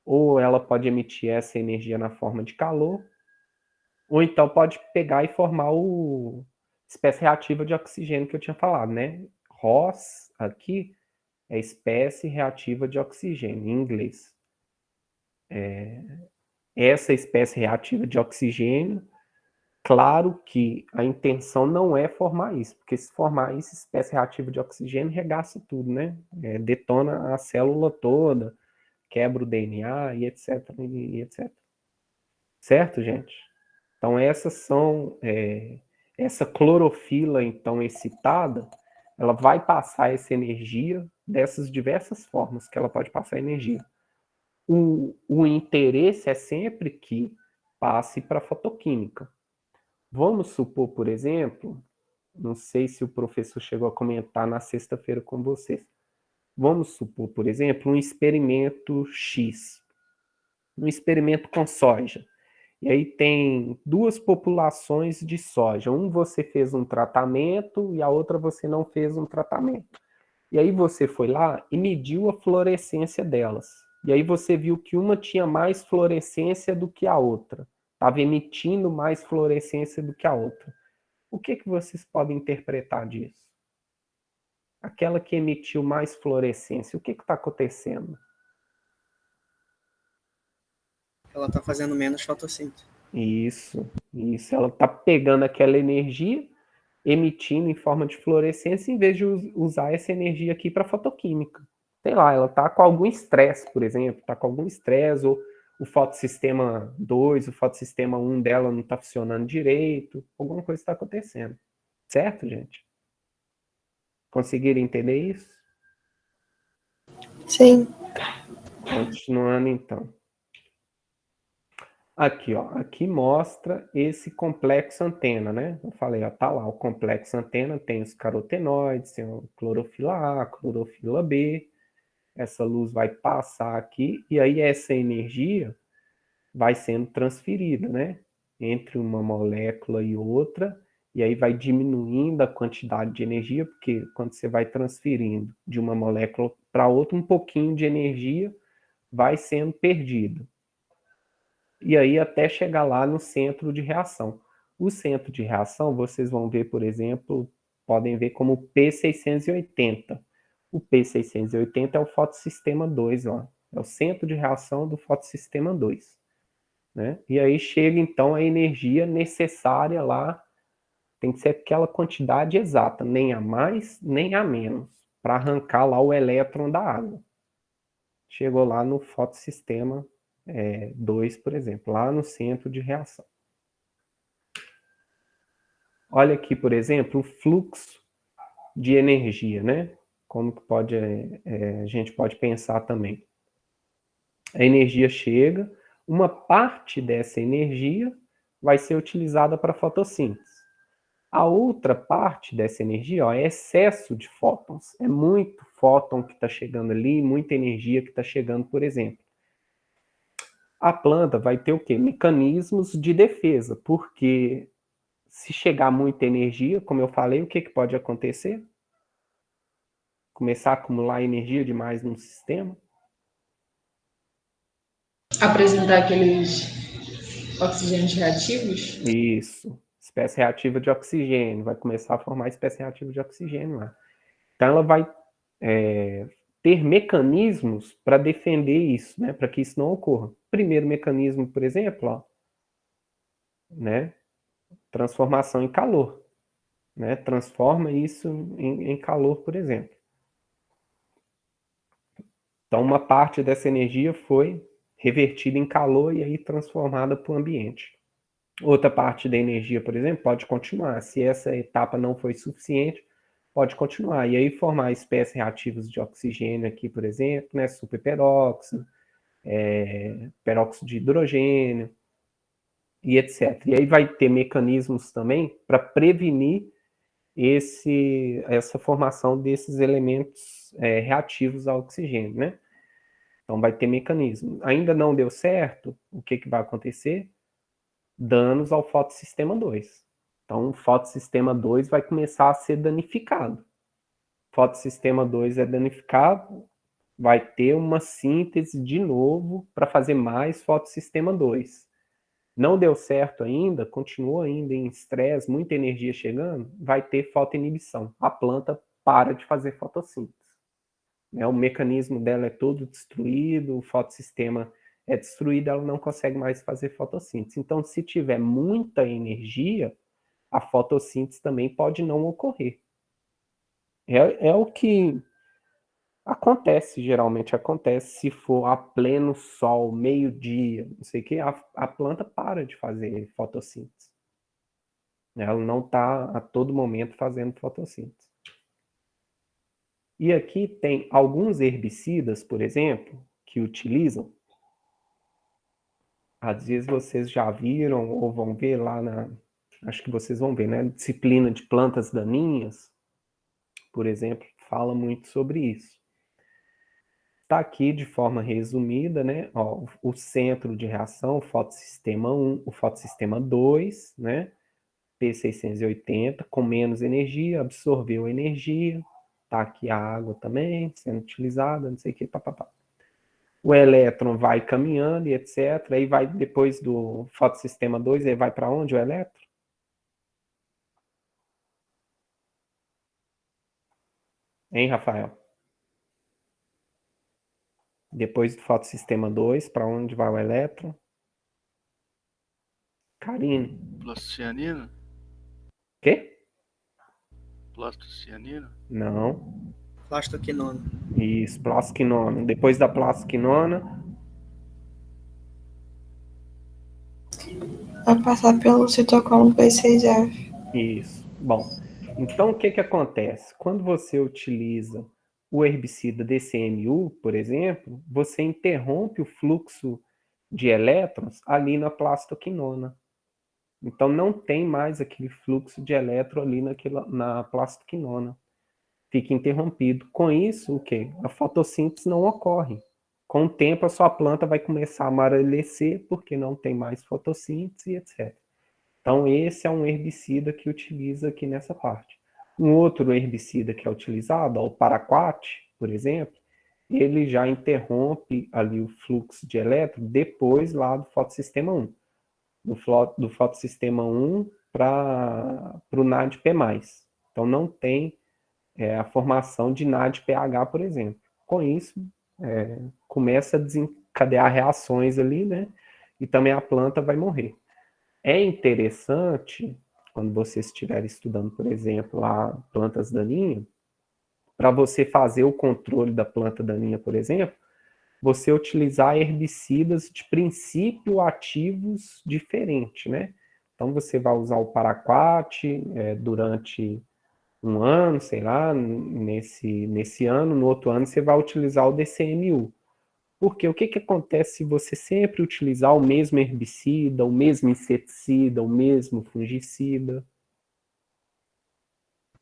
ou ela pode emitir essa energia na forma de calor, ou então pode pegar e formar o espécie reativa de oxigênio que eu tinha falado, né? ROS aqui é espécie reativa de oxigênio, em inglês. Essa espécie reativa de oxigênio, claro que a intenção não é formar isso, porque se formar isso, espécie reativa de oxigênio regaça tudo, né? Detona a célula toda, quebra o DNA e etc, e etc. Certo, gente? Então, essas são... essa clorofila, então, excitada, ela vai passar essa energia dessas diversas formas que ela pode passar energia. O interesse é sempre que passe para a fotoquímica. Vamos supor, por exemplo, não sei se o professor chegou a comentar na sexta-feira com vocês. Vamos supor, por exemplo, um experimento X. Um experimento com soja. E aí tem 2 populações de soja. Um você fez um tratamento e a outra você não fez um tratamento. E aí você foi lá e mediu a fluorescência delas. E aí você viu que uma tinha mais fluorescência do que a outra. Estava emitindo mais fluorescência do que a outra. O que vocês podem interpretar disso? Aquela que emitiu mais fluorescência, o que está acontecendo? Ela está fazendo menos fotossíntese. Isso. Ela está pegando aquela energia, emitindo em forma de fluorescência, em vez de usar essa energia aqui para fotoquímica. Sei lá, ela está com algum estresse, por exemplo, está com algum estresse, ou o fotossistema 2, o fotossistema 1 dela não está funcionando direito, alguma coisa está acontecendo. Certo, gente? Conseguiram entender isso? Sim. Continuando, então. Aqui, ó, aqui mostra esse complexo antena, né? Eu falei, ó, tá lá, o complexo antena tem os carotenoides, tem a clorofila A, clorofila B. Essa luz vai passar aqui e aí essa energia vai sendo transferida, né? Entre uma molécula e outra, e aí vai diminuindo a quantidade de energia, porque quando você vai transferindo de uma molécula para outra, um pouquinho de energia vai sendo perdido. E aí até chegar lá no centro de reação. O centro de reação, vocês vão ver, por exemplo, podem ver como P680. O P680 é o fotossistema 2 lá. É o centro de reação do fotossistema 2. Né? E aí chega, então, a energia necessária lá. Tem que ser aquela quantidade exata, nem a mais, nem a menos, para arrancar lá o elétron da água. Chegou lá no fotossistema 2, por exemplo, lá no centro de reação. Olha aqui, por exemplo, o fluxo de energia, né? Como que pode, a gente pode pensar também. A energia chega, uma parte dessa energia vai ser utilizada para fotossíntese. A outra parte dessa energia, ó, é excesso de fótons. É muito fóton que está chegando ali, muita energia que está chegando, por exemplo. A planta vai ter o quê? Mecanismos de defesa, porque se chegar muita energia, como eu falei, o que pode acontecer? começar a acumular energia demais no sistema. Apresentar aqueles oxigênios reativos? Isso. Espécie reativa de oxigênio. Vai começar a formar espécie reativa de oxigênio lá. Então, ela vai ter mecanismos para defender isso, né? Para que isso não ocorra. Primeiro mecanismo, por exemplo, ó, né? Transformação em calor. Né? Transforma isso em calor, por exemplo. Então, uma parte dessa energia foi revertida em calor e aí transformada para o ambiente. Outra parte da energia, por exemplo, pode continuar. Se essa etapa não foi suficiente, pode continuar. E aí formar espécies reativas de oxigênio aqui, por exemplo, né? Superperóxido, peróxido de hidrogênio, e etc. E aí vai ter mecanismos também para prevenir essa formação desses elementos reativos ao oxigênio, né? Então vai ter mecanismo. Ainda não deu certo, o que vai acontecer? Danos ao fotossistema 2. Então o fotossistema 2 vai começar a ser danificado. O fotossistema 2 é danificado, vai ter uma síntese de novo para fazer mais fotossistema 2. Não deu certo ainda, continua ainda em estresse, muita energia chegando, vai ter fotoinibição. A planta para de fazer fotossíntese. O mecanismo dela é todo destruído, o fotossistema é destruído, ela não consegue mais fazer fotossíntese. Então, se tiver muita energia, a fotossíntese também pode não ocorrer. É o que geralmente acontece se for a pleno sol, meio-dia, não sei o que, a planta para de fazer fotossíntese. Ela não está a todo momento fazendo fotossíntese. E aqui tem alguns herbicidas, por exemplo, que utilizam. Às vezes vocês já viram ou vão ver lá acho que vocês vão ver, né? Disciplina de plantas daninhas, por exemplo, fala muito sobre isso. Está aqui de forma resumida, né? Ó, o centro de reação, o fotossistema 1, o fotossistema 2, né? P680, com menos energia, absorveu energia. Está aqui a água também sendo utilizada, não sei o que, papapá. O elétron vai caminhando e etc. Aí vai, depois do fotossistema 2, ele vai para onde o elétron? Hein, Rafael? Depois do fotossistema 2, para onde vai o elétron? Karine? Plastocianina? Quê? Plastocianina? Não. Plastoquinona. Isso, plastoquinona. Depois da plastoquinona, vai passar pelo citocromo P6F. Isso. Bom, então o que acontece? Quando você utiliza o herbicida DCMU, por exemplo, você interrompe o fluxo de elétrons ali na plastoquinona. Então não tem mais aquele fluxo de elétron ali na plastoquinona. Fica interrompido. Com isso, o quê? A fotossíntese não ocorre. Com o tempo, a sua planta vai começar a amarecer porque não tem mais fotossíntese, etc. Então, esse é um herbicida que utiliza aqui nessa parte. Um outro herbicida que é utilizado, o paraquat, por exemplo, ele já interrompe ali o fluxo de elétron depois lá do fotossistema 1. Do fotossistema 1 para o NADP+. Então, não tem a formação de NADPH, por exemplo. Com isso, começa a desencadear reações ali, né? E também a planta vai morrer. É interessante, quando você estiver estudando, por exemplo, lá plantas daninhas, para você fazer o controle da planta daninha, por exemplo, você utilizar herbicidas de princípio ativos diferentes, né? Então, você vai usar o paraquat durante um ano, sei lá, nesse ano, no outro ano você vai utilizar o DCMU. Porque o que acontece se você sempre utilizar o mesmo herbicida, o mesmo inseticida, o mesmo fungicida?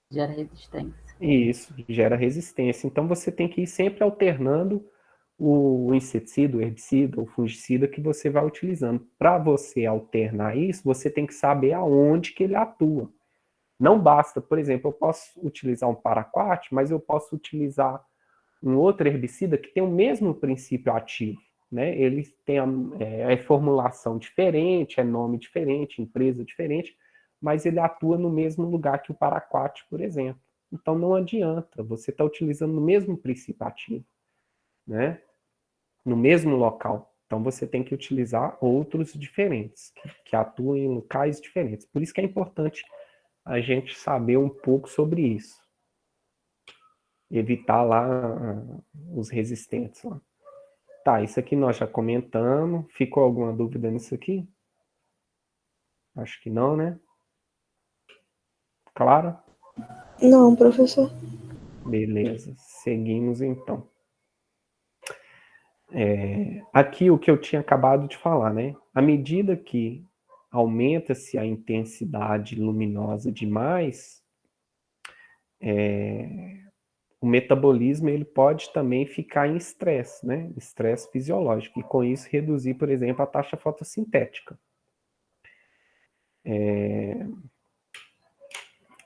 Gera resistência. Isso, gera resistência. Então você tem que ir sempre alternando o inseticida, o herbicida, o fungicida que você vai utilizando. Para você alternar isso, você tem que saber aonde que ele atua. Não basta, por exemplo, eu posso utilizar um paraquat, mas eu posso utilizar um outro herbicida que tem o mesmo princípio ativo, né? Ele tem a formulação diferente, é nome diferente, empresa diferente, mas ele atua no mesmo lugar que o paraquat, por exemplo. Então não adianta, você está utilizando o mesmo princípio ativo, né? No mesmo local. Então você tem que utilizar outros diferentes, que atuam em locais diferentes. Por isso que é importante a gente saber um pouco sobre isso. Evitar lá os resistentes. Lá. Tá, isso aqui nós já comentamos. Ficou alguma dúvida nisso aqui? Acho que não, né? Claro? Não, professor. Beleza, seguimos então. Aqui o que eu tinha acabado de falar, né? À medida que aumenta-se a intensidade luminosa demais, o metabolismo ele pode também ficar em estresse, né? Estresse fisiológico, e com isso reduzir, por exemplo, a taxa fotossintética.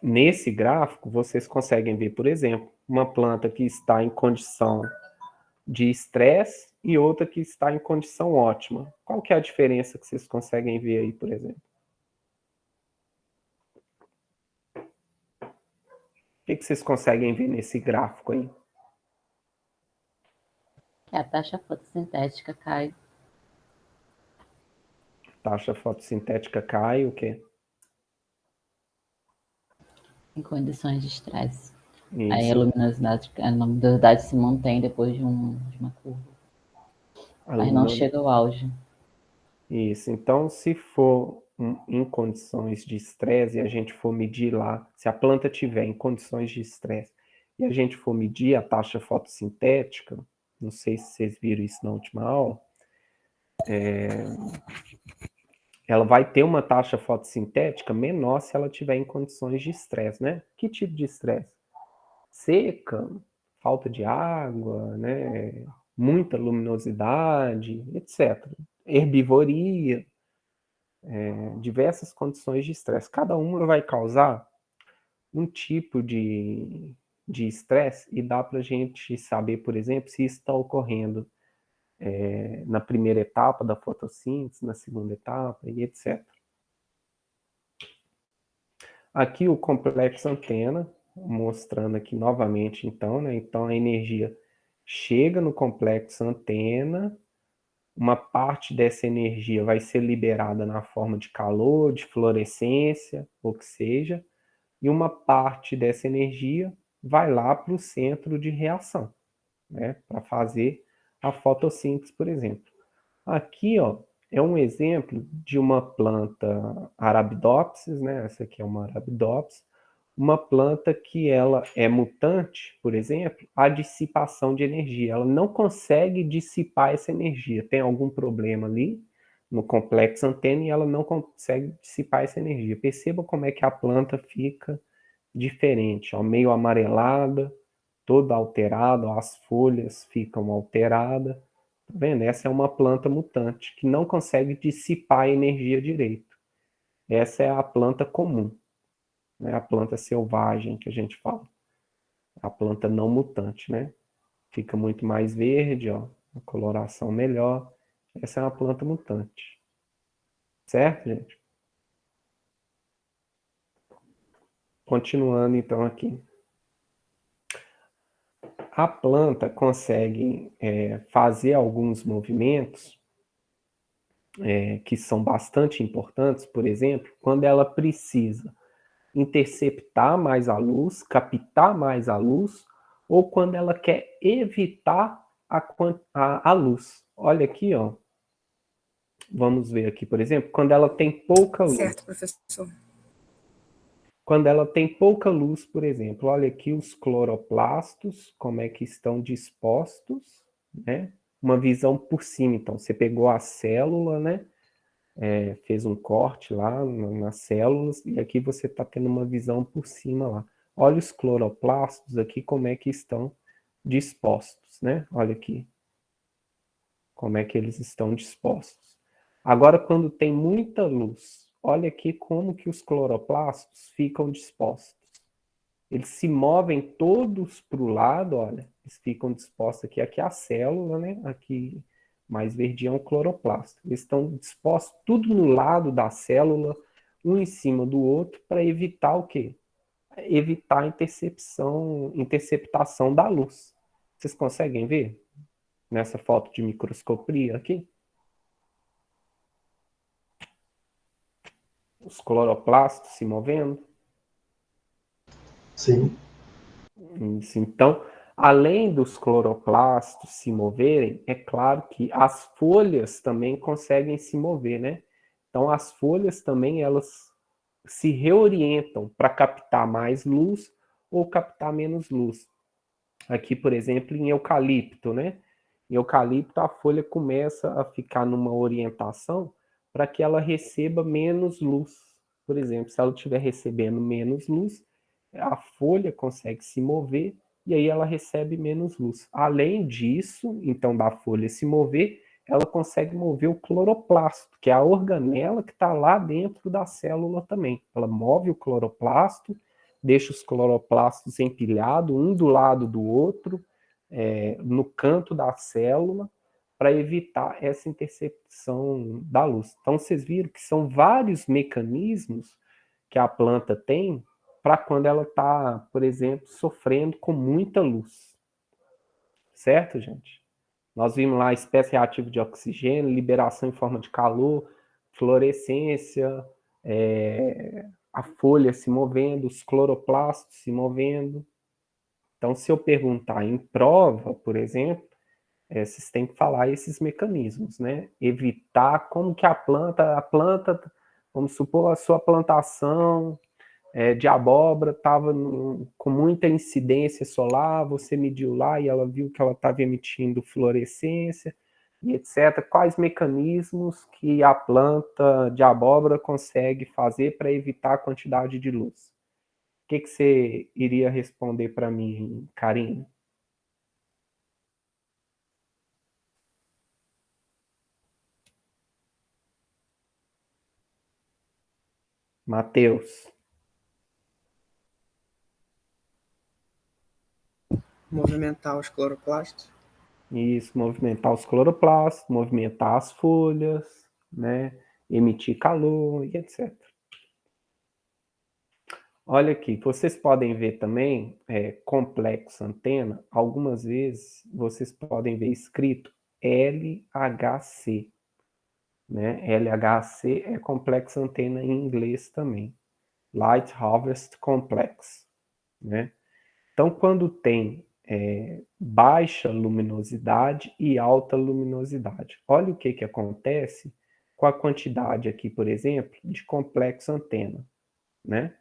Nesse gráfico, vocês conseguem ver, por exemplo, uma planta que está em condição de estresse e outra que está em condição ótima. Qual que é a diferença que vocês conseguem ver aí, por exemplo? O que vocês conseguem ver nesse gráfico aí? Que a taxa fotossintética cai. Taxa fotossintética cai, o quê? Em condições de estresse. Isso. Aí a luminosidade se mantém depois de uma curva. Mas não chega ao auge. Isso. Então, se for em condições de estresse e a gente for medir lá, se a planta tiver em condições de estresse e a gente for medir a taxa fotossintética, não sei se vocês viram isso na última aula, ela vai ter uma taxa fotossintética menor se ela tiver em condições de estresse, né? Que tipo de estresse? Seca, falta de água, né? Muita luminosidade, etc. Herbivoria, diversas condições de estresse. Cada uma vai causar um tipo de estresse e dá para a gente saber, por exemplo, se isso está ocorrendo na primeira etapa da fotossíntese, na segunda etapa e etc. Aqui o complexo antena, mostrando aqui novamente então, né? Então a energia chega no complexo antena, uma parte dessa energia vai ser liberada na forma de calor, de fluorescência, ou que seja, e uma parte dessa energia vai lá para o centro de reação, né? Para fazer a fotossíntese, por exemplo. Aqui, ó, é um exemplo de uma planta Arabidopsis, né? Essa aqui é uma Arabidopsis, uma planta que ela é mutante, por exemplo, à dissipação de energia. Ela não consegue dissipar essa energia. Tem algum problema ali no complexo antena e ela não consegue dissipar essa energia. Perceba como é que a planta fica diferente, ó, meio amarelada, toda alterada, ó, as folhas ficam alteradas. Tá vendo? Essa é uma planta mutante que não consegue dissipar a energia direito. Essa é a planta comum, né? A planta selvagem que a gente fala. A planta não mutante, né? Fica muito mais verde, ó, a coloração melhor. Essa é uma planta mutante. Certo, gente? Continuando então aqui. A planta consegue fazer alguns movimentos que são bastante importantes, por exemplo, quando ela precisa interceptar mais a luz, captar mais a luz, ou quando ela quer evitar a luz. Olha aqui, ó. Vamos ver aqui, por exemplo, quando ela tem pouca luz. Certo, professor. Quando ela tem pouca luz, por exemplo, olha aqui os cloroplastos, como é que estão dispostos, né? Uma visão por cima, então, você pegou a célula, né? Fez um corte lá nas células, e aqui você está tendo uma visão por cima lá. Olha os cloroplastos aqui, como é que estão dispostos, né? Olha aqui, como é que eles estão dispostos. Agora, quando tem muita luz, olha aqui como que os cloroplastos ficam dispostos. Eles se movem todos para o lado, olha, eles ficam dispostos aqui, aqui é a célula, né? Aqui mais verdinho é um cloroplasto. Eles estão dispostos tudo no lado da célula, um em cima do outro, para evitar o quê? Evitar a interceptação da luz. Vocês conseguem ver nessa foto de microscopia aqui? Os cloroplastos se movendo? Sim. Isso. Então, além dos cloroplastos se moverem, é claro que as folhas também conseguem se mover, né? Então, as folhas também, elas se reorientam para captar mais luz ou captar menos luz. Aqui, por exemplo, em eucalipto, né? Em eucalipto, a folha começa a ficar numa orientação para que ela receba menos luz. Por exemplo, se ela estiver recebendo menos luz, a folha consegue se mover e aí ela recebe menos luz. Além disso, então, da folha se mover, ela consegue mover o cloroplasto, que é a organela que está lá dentro da célula também. Ela move o cloroplasto, deixa os cloroplastos empilhados, um do lado do outro, no canto da célula, para evitar essa intercepção da luz. Então, vocês viram que são vários mecanismos que a planta tem para quando ela está, por exemplo, sofrendo com muita luz. Certo, gente? Nós vimos lá espécie reativa de oxigênio, liberação em forma de calor, fluorescência, a folha se movendo, os cloroplastos se movendo. Então, se eu perguntar em prova, por exemplo, vocês têm que falar esses mecanismos, né? Evitar como que a planta, vamos supor, a sua plantação de abóbora estava com muita incidência solar, você mediu lá e ela viu que ela estava emitindo fluorescência, e etc. Quais mecanismos que a planta de abóbora consegue fazer para evitar a quantidade de luz? O que você iria responder para mim, Karine? Matheus. Movimentar os cloroplastos. Isso, movimentar os cloroplastos, movimentar as folhas, né? Emitir calor e etc. Olha aqui, vocês podem ver também complexo antena. Algumas vezes vocês podem ver escrito LHC. Né? LHC é complexo antena em inglês também. Light Harvest Complex. Né? Então, quando tem baixa luminosidade e alta luminosidade, olha o que acontece com a quantidade aqui, por exemplo, de complexo antena. Né?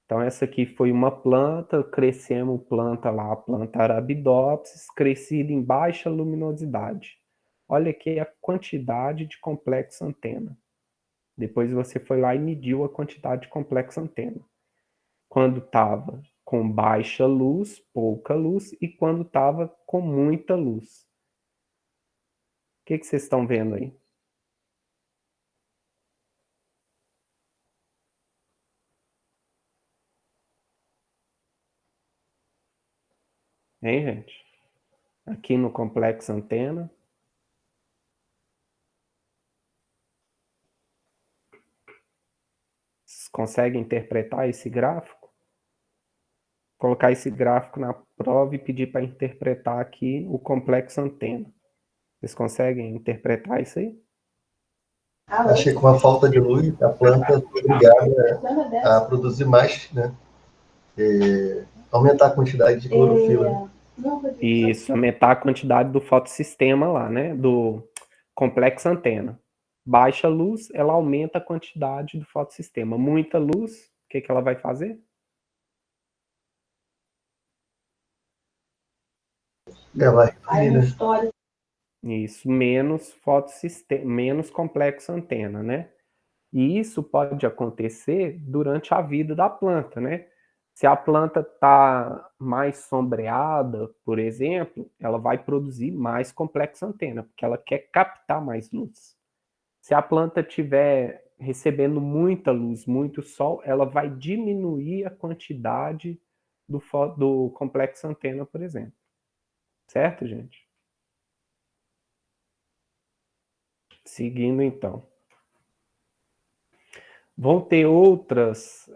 Então, essa aqui foi uma planta, crescemos planta lá, a planta Arabidopsis, crescida em baixa luminosidade. Olha aqui a quantidade de complexo antena. Depois você foi lá e mediu a quantidade de complexo antena. Quando estava com baixa luz, pouca luz, e quando estava com muita luz. O que vocês estão vendo aí? Hein, gente? Aqui no complexo antena. Vocês conseguem interpretar esse gráfico? Colocar esse gráfico na prova e pedir para interpretar aqui o complexo antena. Vocês conseguem interpretar isso aí? Achei que com a falta de luz, a planta é obrigada a produzir mais, né? Aumentar a quantidade de clorofila. Isso, aumentar a quantidade do fotossistema lá, né? Do complexo antena. Baixa luz, ela aumenta a quantidade do fotossistema. Muita luz, o que ela vai fazer? Vai reduzir, né? Isso, menos fotossistema, menos complexo antena, né? E isso pode acontecer durante a vida da planta, né? Se a planta está mais sombreada, por exemplo, ela vai produzir mais complexo antena, porque ela quer captar mais luz. Se a planta estiver recebendo muita luz, muito sol, ela vai diminuir a quantidade do complexo antena, por exemplo. Certo, gente? Seguindo, então. Vão ter outras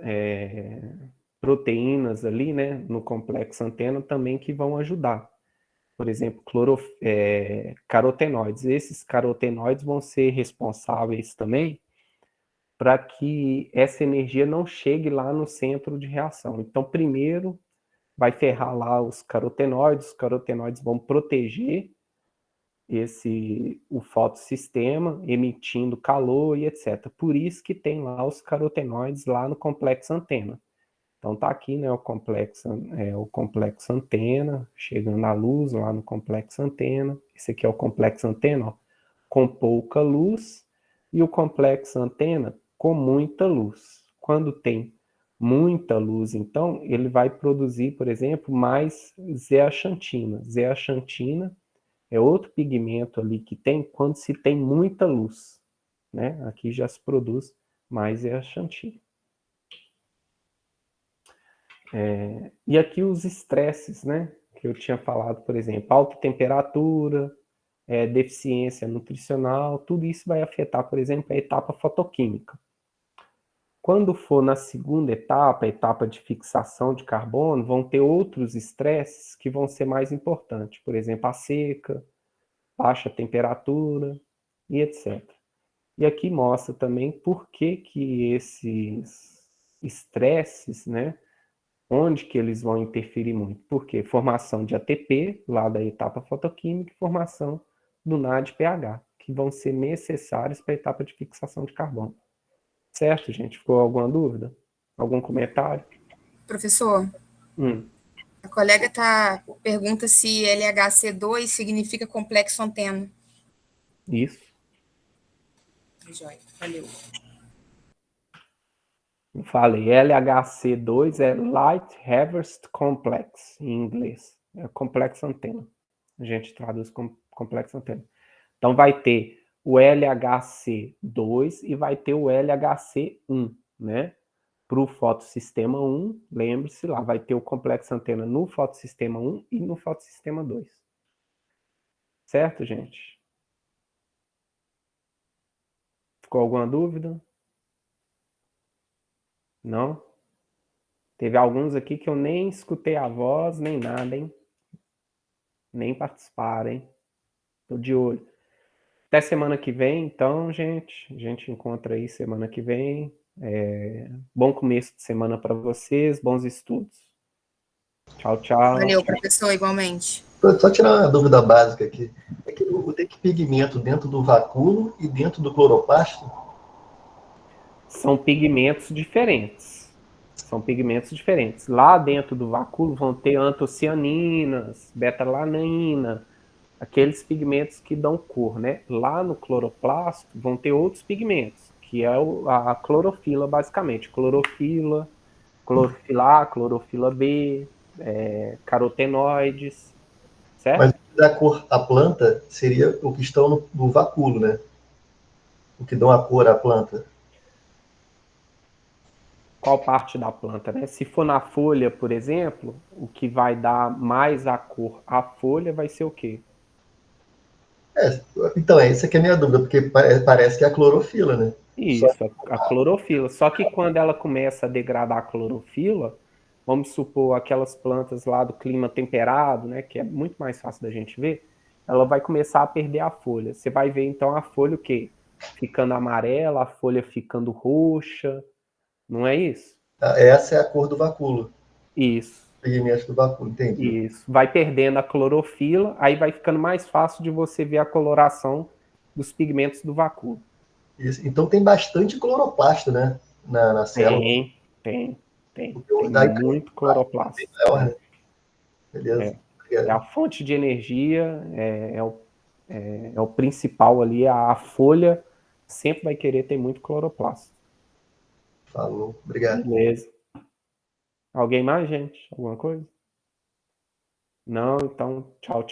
proteínas ali, né, no complexo antena também que vão ajudar. Por exemplo, carotenoides. Esses carotenoides vão ser responsáveis também para que essa energia não chegue lá no centro de reação. Então, primeiro, vai ferrar lá os carotenoides vão proteger o fotossistema, emitindo calor e etc. Por isso que tem lá os carotenoides lá no complexo antena. Então tá aqui, né, o complexo antena, chegando a luz lá no complexo antena. Esse aqui é o complexo antena, ó, com pouca luz, e o complexo antena com muita luz. Quando tem muita luz, então, ele vai produzir, por exemplo, mais zeaxantina. Zeaxantina é outro pigmento ali que tem quando se tem muita luz, né? Aqui já se produz mais zeaxantina. E aqui os estresses, né? Que eu tinha falado, por exemplo, alta temperatura, deficiência nutricional, tudo isso vai afetar, por exemplo, a etapa fotoquímica. Quando for na segunda etapa, a etapa de fixação de carbono, vão ter outros estresses que vão ser mais importantes, por exemplo, a seca, baixa temperatura e etc. E aqui mostra também por que esses estresses, né, onde que eles vão interferir muito. Porque formação de ATP, lá da etapa fotoquímica, e formação do NADPH, que vão ser necessários para a etapa de fixação de carbono. Certo, gente? Ficou alguma dúvida? Algum comentário? Professor, a colega pergunta se LHC2 significa complexo antena. Isso. Joia, valeu. Eu falei, LHC2 é Light Harvest Complex, em inglês. É complexo antena. A gente traduz como complexo antena. Então vai ter o LHC2 e vai ter o LHC1, né? Para o fotossistema 1, lembre-se lá, vai ter o complexo antena no fotossistema 1 e no fotossistema 2. Certo, gente? Ficou alguma dúvida? Não? Teve alguns aqui que eu nem escutei a voz, nem nada, hein? Nem participaram, hein? Tô de olho. Até semana que vem, então, gente. A gente encontra aí semana que vem. Bom começo de semana para vocês, bons estudos. Tchau, tchau. Valeu, professor, igualmente. Só tirar uma dúvida básica aqui. É que tem que pigmento dentro do vacúolo e dentro do cloroplasto? São pigmentos diferentes. Lá dentro do vacúolo vão ter antocianinas, beta-alanina, aqueles pigmentos que dão cor, né? Lá no cloroplasto vão ter outros pigmentos, que é a clorofila, basicamente. Clorofila A, clorofila B, carotenoides, certo? Mas o que dá cor à planta seria o que estão no vacúolo, né? O que dão a cor à planta. Qual parte da planta, né? Se for na folha, por exemplo, o que vai dar mais a cor à folha vai ser o quê? Então, essa que é a minha dúvida, porque parece que é a clorofila, né? Isso, a clorofila. Só que quando ela começa a degradar a clorofila, vamos supor aquelas plantas lá do clima temperado, né, que é muito mais fácil da gente ver, ela vai começar a perder a folha. Você vai ver então a folha o quê? Ficando amarela, a folha ficando roxa, não é isso? Essa é a cor do vacúolo. Isso. Pigmento do vacúolo, entendi. Isso. Vai perdendo a clorofila, aí vai ficando mais fácil de você ver a coloração dos pigmentos do vacúolo. Isso. Então tem bastante cloroplasto, né? Na célula. Tem muito cloroplasto. Maior, né? Beleza. É a fonte de energia, é o principal ali, a folha sempre vai querer ter muito cloroplasto. Falou, obrigado. Beleza. Alguém mais, gente? Alguma coisa? Não? Então, tchau, tchau.